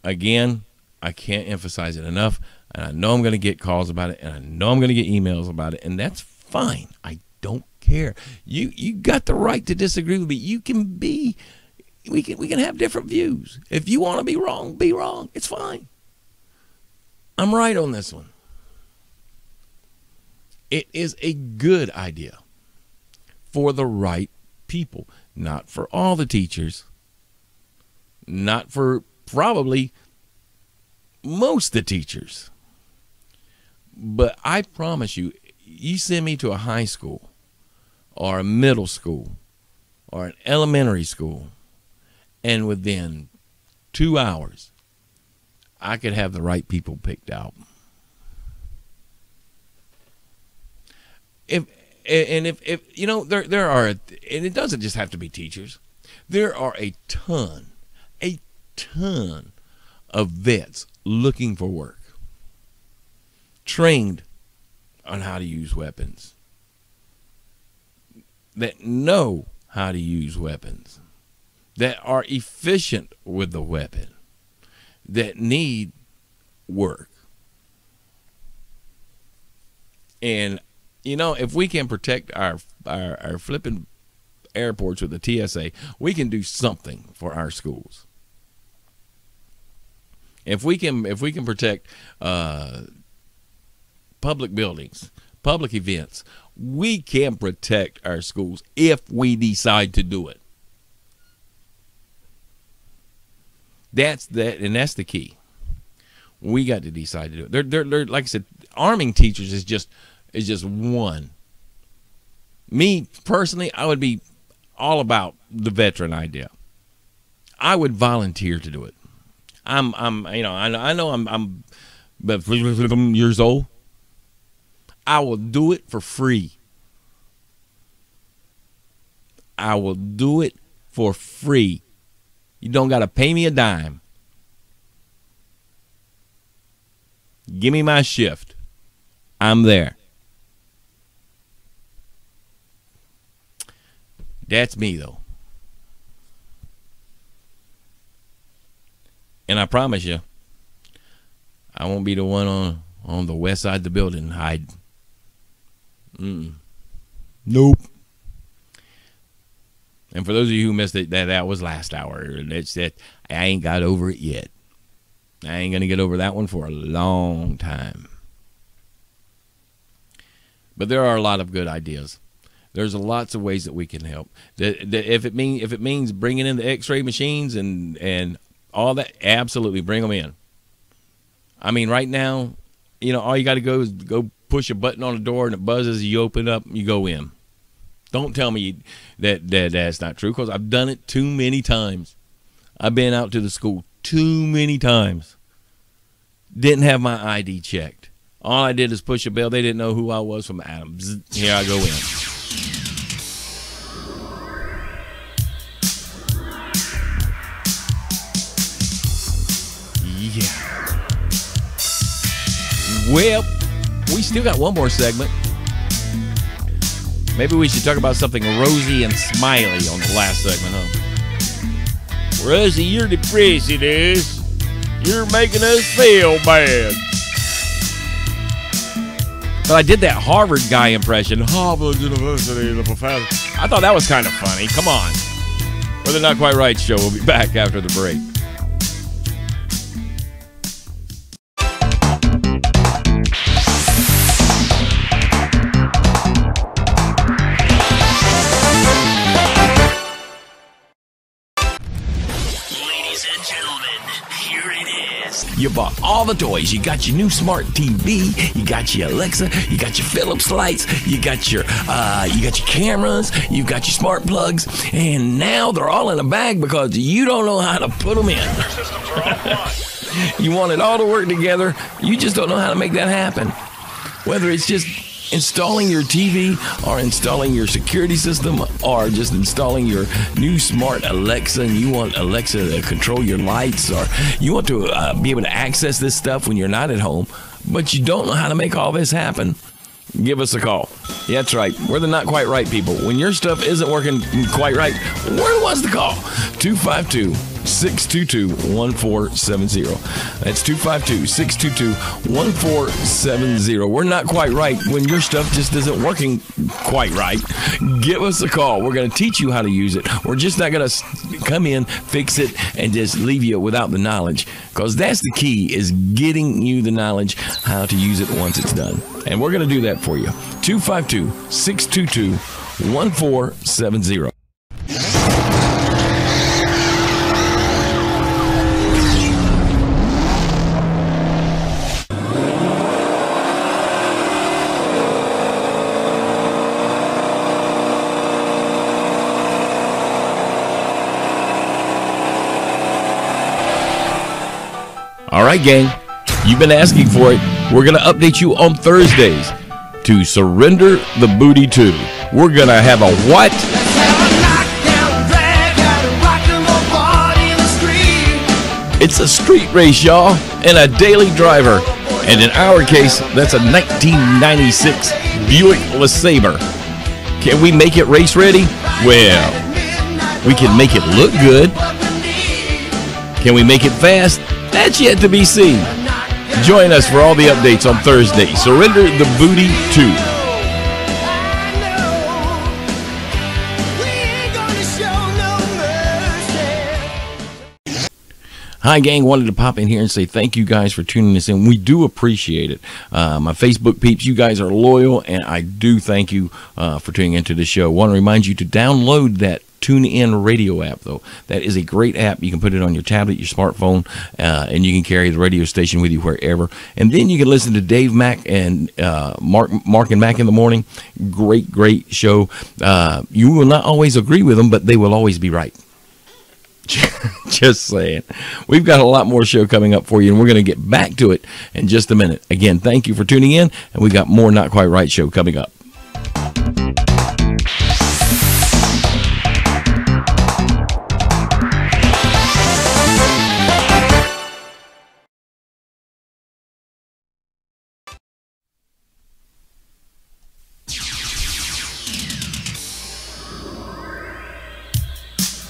Again, I can't emphasize it enough, and I know I'm going to get calls about it, and I know I'm going to get emails about it, and that's fine. I don't care. You got the right to disagree with me. You can be... We can have different views. If you want to be wrong, be wrong. It's fine. I'm right on this one. It is a good idea for the right people, not for all the teachers, not for probably most of the teachers. But I promise you, you send me to a high school or a middle school or an elementary school, and within 2 hours, I could have the right people picked out. And if you know, there are, and it doesn't just have to be teachers. There are a ton of vets looking for work, trained on how to use weapons, that know how to use weapons, that are efficient with the weapon, that need work. And you know, if we can protect our flipping airports with the TSA, we can do something for our schools. If we can protect public buildings, public events, we can protect our schools if we decide to do it. That's the key. We got to decide to do it. They're like I said, arming teachers is just one. Me personally, I would be all about the veteran idea. I would volunteer to do it. I know I'm years old. I will do it for free. I will do it for free. You don't got to pay me a dime. Give me my shift. I'm there. That's me, though. And I promise you, I won't be the one on the west side of the building hiding. Nope. And for those of you who missed it, that was last hour. I ain't got over it yet. I ain't going to get over that one for a long time. But there are a lot of good ideas. There's lots of ways that we can help. If it means bringing in the X-ray machines and all that, absolutely bring them in. I mean, right now, you know, all you got to go is go push a button on the door and it buzzes. You open up, you go in. Don't tell me that's not true, because I've done it too many times. I've been out to the school too many times. Didn't have my ID checked. All I did is push a bell. They didn't know who I was from Adam. Here I go in. Yeah. Well, we still got one more segment. Maybe we should talk about something rosy and smiley on the last segment, huh? Rosie, you're depressing us. You're making us feel bad. But I did that Harvard guy impression. Harvard University, the professor. I thought that was kind of funny. Come on. We're the Not Quite Right show. We'll be back after the break. You bought all the toys. You got your new smart TV. You got your Alexa. You got your Philips lights. You got your cameras. You got your smart plugs. And now they're all in a bag because you don't know how to put them in. You want it all to work together. You just don't know how to make that happen. Whether it's just installing your TV or installing your security system or just installing your new smart Alexa, and you want Alexa to control your lights, or you want to be able to access this stuff when you're not at home, but you don't know how to make all this happen, give us a call. Yeah, that's right. We're the Not Quite Right people. When your stuff isn't working quite right, we're the ones to call. 252-622-1470. That's 252-622-1470. We're not quite right when your stuff just isn't working quite right. Give us a call. We're going to teach you how to use it. We're just not going to come in, fix it, and just leave you without the knowledge, because that's the key, is getting you the knowledge how to use it once it's done. And we're going to do that for you. 252-622-1470. All right, gang, you've been asking for it. We're going to update you on Thursdays. to Surrender the Booty 2. We're going to have a what? It's a street race, y'all, and a daily driver. And in our case, that's a 1996 Buick LeSabre. Can we make it race ready? Well, we can make it look good. Can we make it fast? That's yet to be seen. Join us for all the updates on Thursday. Surrender the Booty 2. Hi, gang. Wanted to pop in here and say thank you guys for tuning us in. We do appreciate it. My Facebook peeps, you guys are loyal, and I do thank you for tuning into the show. Want to remind you to download that TuneIn Radio app, though. That is a great app. You can put it on your tablet, your smartphone, and you can carry the radio station with you wherever. And then you can listen to Dave Mack and Mark and Mack in the morning. Great show. You will not always agree with them, but they will always be right. Just saying. We've got a lot more show coming up for you, and we're going to get back to it in just a minute. Again, thank you for tuning in, and we got more Not Quite Right show coming up.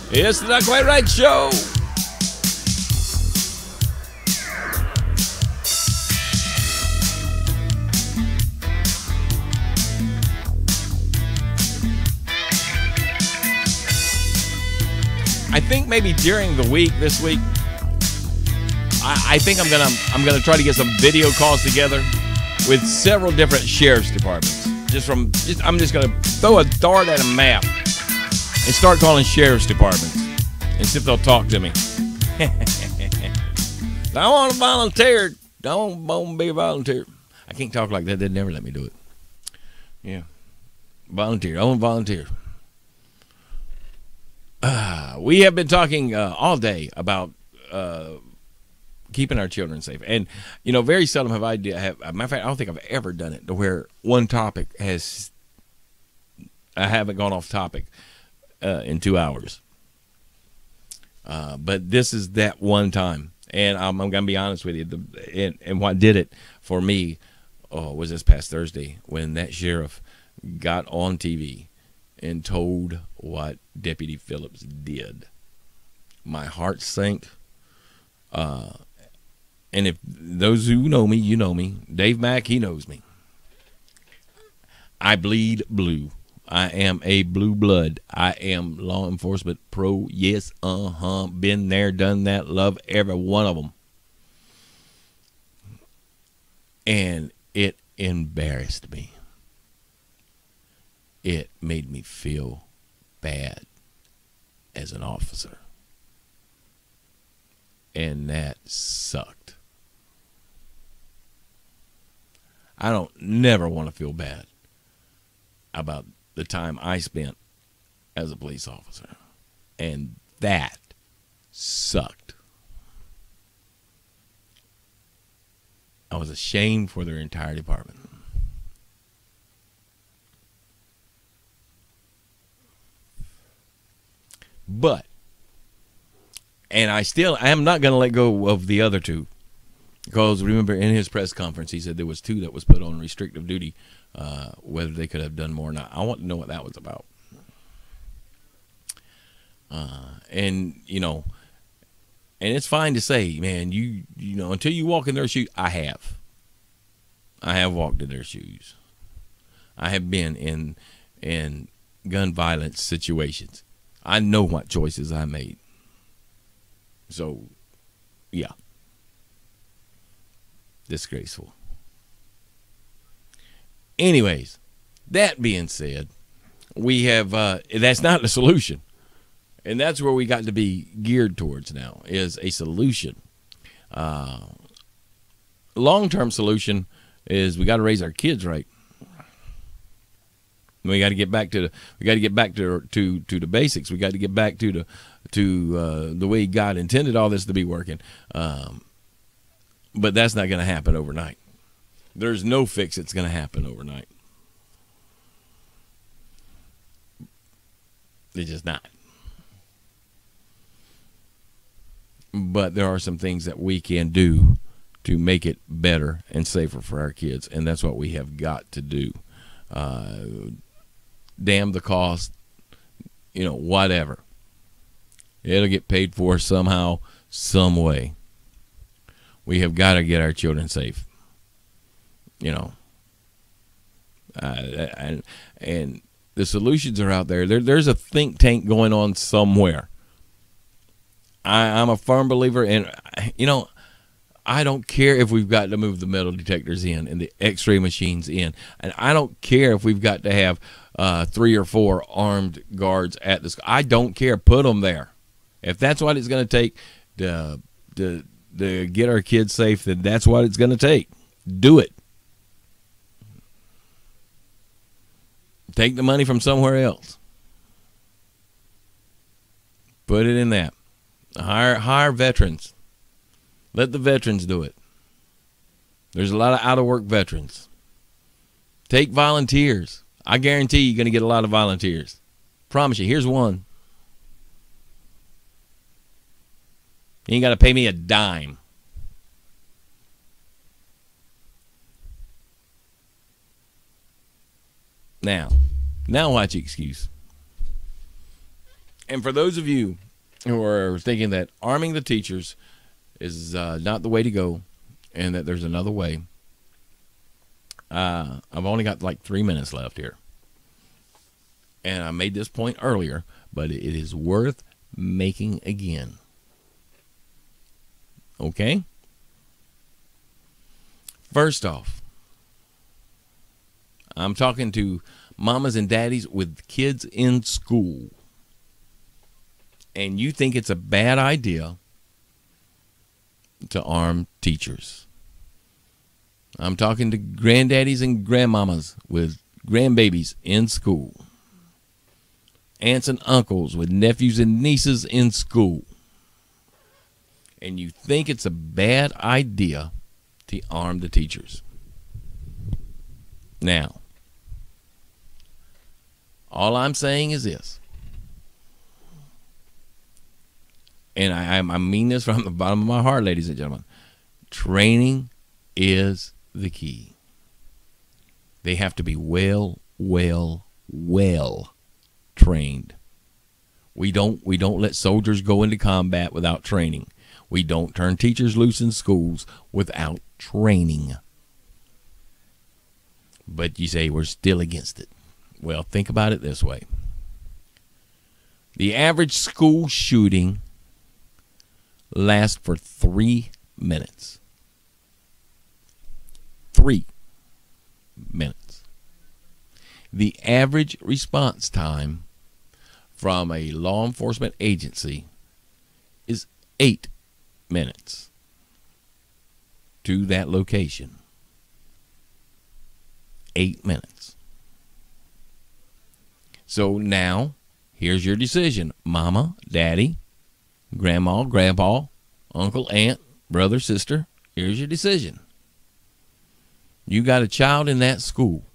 It's the Not Quite Right show. I think maybe during the week, this week, I think I'm gonna try to get some video calls together with several different sheriff's departments. I'm just gonna throw a dart at a map and start calling sheriff's departments and see if they'll talk to me. I want to volunteer. I want to be a volunteer. I can't talk like that. They'd never let me do it. Yeah. Volunteer. I want to volunteer. We have been talking all day about keeping our children safe. And, you know, very seldom have matter of fact, I don't think I've ever done it to where one topic I haven't gone off topic in 2 hours. But this is that one time. And I'm going to be honest with you. And what did it for me was this past Thursday when that sheriff got on TV and told what Deputy Phillips did. My heart sank. And if those who know me, you know me. Dave Mack, he knows me. I bleed blue. I am a blue blood. I am law enforcement pro. Yes, been there, done that, love every one of them. And it embarrassed me. It made me feel bad as an officer. And that sucked. I don't never want to feel bad about the time I spent as a police officer. And that sucked. I was ashamed for their entire department. But, and I am not going to let go of the other two. Because remember, in his press conference, he said there was 2 that was put on restrictive duty, whether they could have done more or not. I want to know what that was about. And, you know, and it's fine to say, man, you know, until you walk in their shoes, I have walked in their shoes. I have been in gun violence situations. I know what choices I made. So, yeah. Disgraceful. Anyways, that being said, we have, that's not the solution. And that's where we got to be geared towards now, is a solution. Long-term solution is we got to raise our kids right. We got to get back to the basics. We got to get back to the way God intended all this to be working. But that's not going to happen overnight. There's no fix that's going to happen overnight. It's just not. But there are some things that we can do to make it better and safer for our kids, and that's what we have got to do. Damn the cost, whatever. It'll get paid for somehow, some way. We have got to get our children safe. And the solutions are out there. There's a think tank going on somewhere. I'm a firm believer in, I don't care if we've got to move the metal detectors in and the x-ray machines in. And I don't care if we've got to have 3 or 4 armed guards at the school. I don't care. Put them there. If that's what it's going to take to get our kids safe, then that's what it's going to take. Do it. Take the money from somewhere else. Put it in that. Hire veterans. Let the veterans do it. There's a lot of out-of-work veterans. Take volunteers. I guarantee you're going to get a lot of volunteers. Promise you. Here's one. You ain't got to pay me a dime. Now watch the excuse. And for those of you who are thinking that arming the teachers is not the way to go and that there's another way, I've only got like 3 minutes left here. And I made this point earlier, but it is worth making again. Okay? First off, I'm talking to mamas and daddies with kids in school. And you think it's a bad idea to arm teachers. I'm talking to granddaddies and grandmamas with grandbabies in school. Aunts and uncles with nephews and nieces in school. And you think it's a bad idea to arm the teachers. Now, all I'm saying is this. And I mean this from the bottom of my heart, ladies and gentlemen. Training is the key. They have to be well trained. We don't let soldiers go into combat without training. We don't turn teachers loose in schools without training. But you say we're still against it. Well, think about it this way. The average school shooting lasts for 3 minutes. 3 minutes. The average response time from a law enforcement agency is 8 minutes to that location. 8 minutes. So now, here's your decision. Mama, daddy, grandma, grandpa, uncle, aunt, brother, sister. Here's your decision. You got a child in that school.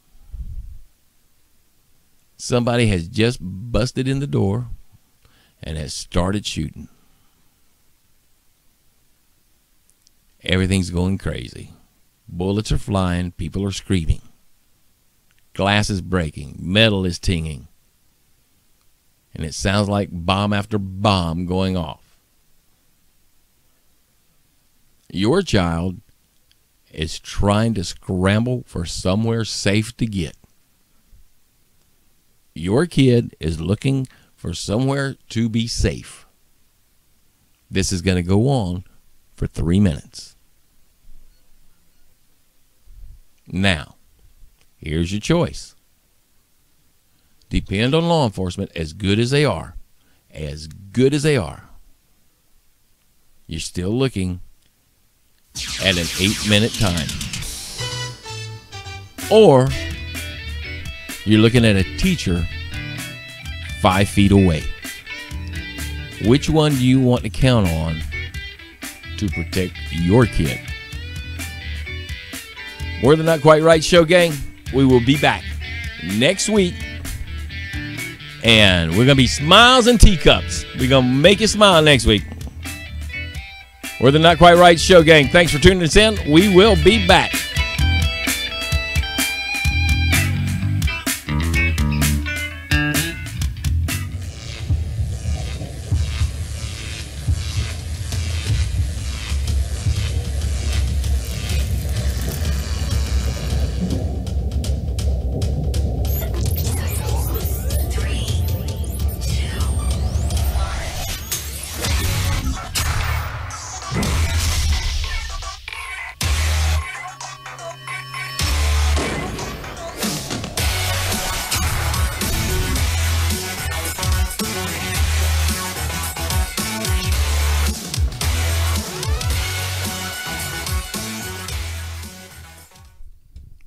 Somebody has just busted in the door and has started shooting. Everything's going crazy. Bullets are flying. People are screaming. Glass is breaking. Metal is tinging. And it sounds like bomb after bomb going off. Your child is trying to scramble for somewhere safe to get. Your kid is looking for somewhere to be safe. This is going to go on for 3 minutes. Now, here's your choice. Depend on law enforcement as good as they are. As good as they are. You're still looking at an 8-minute time. Or you're looking at a teacher 5 feet away. Which one do you want to count on to protect your kid? We're the Not Quite Right Show, gang. We will be back next week And we're going to be smiles and teacups. We're going to make you smile next week. We're the Not Quite Right Show, gang. Thanks for tuning us in. We will be back.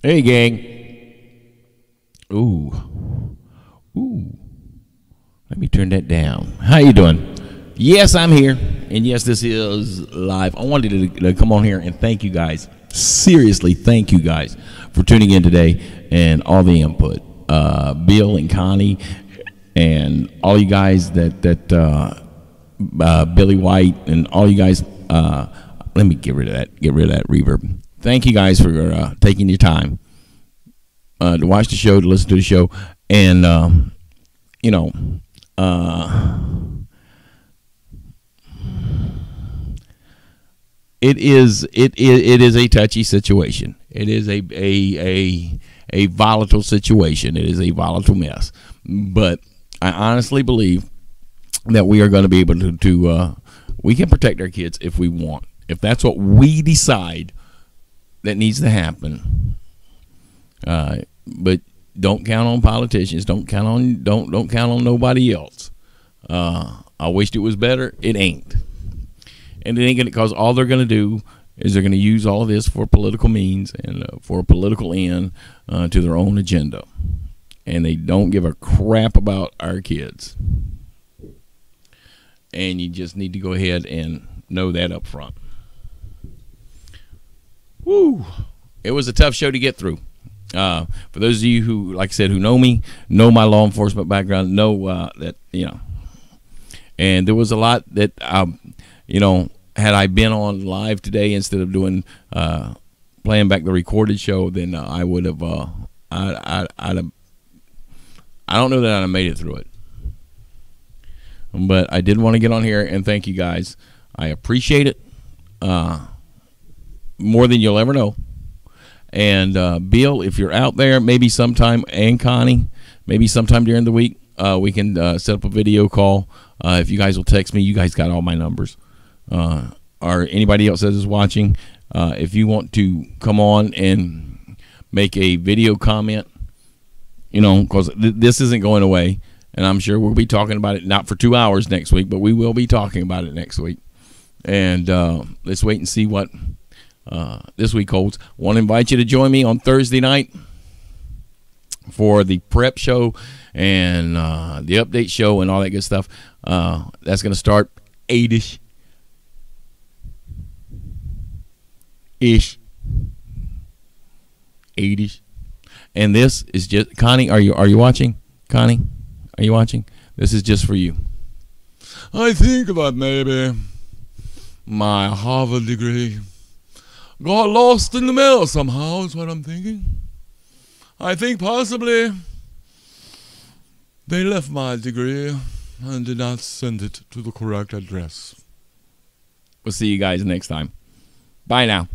Hey, gang. Ooh. Let me turn that down. How you doing? Yes, I'm here. And yes, this is live. I wanted to come on here and thank you guys. Seriously, thank you guys for tuning in today and all the input. Bill and Connie and all you guys that Billy White and all you guys. Let me get rid of that reverb. Thank you guys for taking your time to watch the show, to listen to the show, and it is a touchy situation. It is a volatile situation. It is a volatile mess. But I honestly believe that we are going to be able to we can protect our kids if we want. If that's what we decide that needs to happen. But don't count on politicians. Don't count on nobody else. I wished it was better. It ain't. And it ain't gonna, because all they're gonna do is they're gonna use all of this for political means and for a political end to their own agenda. And they don't give a crap about our kids. And you just need to go ahead and know that up front. Woo! It was a tough show to get through. For those of you who, like I said, who know me, know my law enforcement background, know that, and there was a lot that, had I been on live today instead of doing, playing back the recorded show, then I would have, I don't know that I'd have made it through it. But I did want to get on here and thank you guys. I appreciate it. More than you'll ever know. And Bill, if you're out there, maybe sometime, and Connie, maybe sometime during the week, we can set up a video call. If you guys will text me, you guys got all my numbers. Or anybody else that is watching, if you want to come on and make a video comment, because this isn't going away, and I'm sure we'll be talking about it, not for 2 hours next week, but we will be talking about it next week. And let's wait and see what this week holds. Want to invite you to join me on Thursday night for the prep show and the update show and all that good stuff. That's going to start 8-ish. And this is just, Connie, are you watching? Connie, are you watching? This is just for you. I think that maybe my Harvard degree got lost in the mail somehow, is what I'm thinking. I think possibly they left my degree and did not send it to the correct address. We'll see you guys next time. Bye now.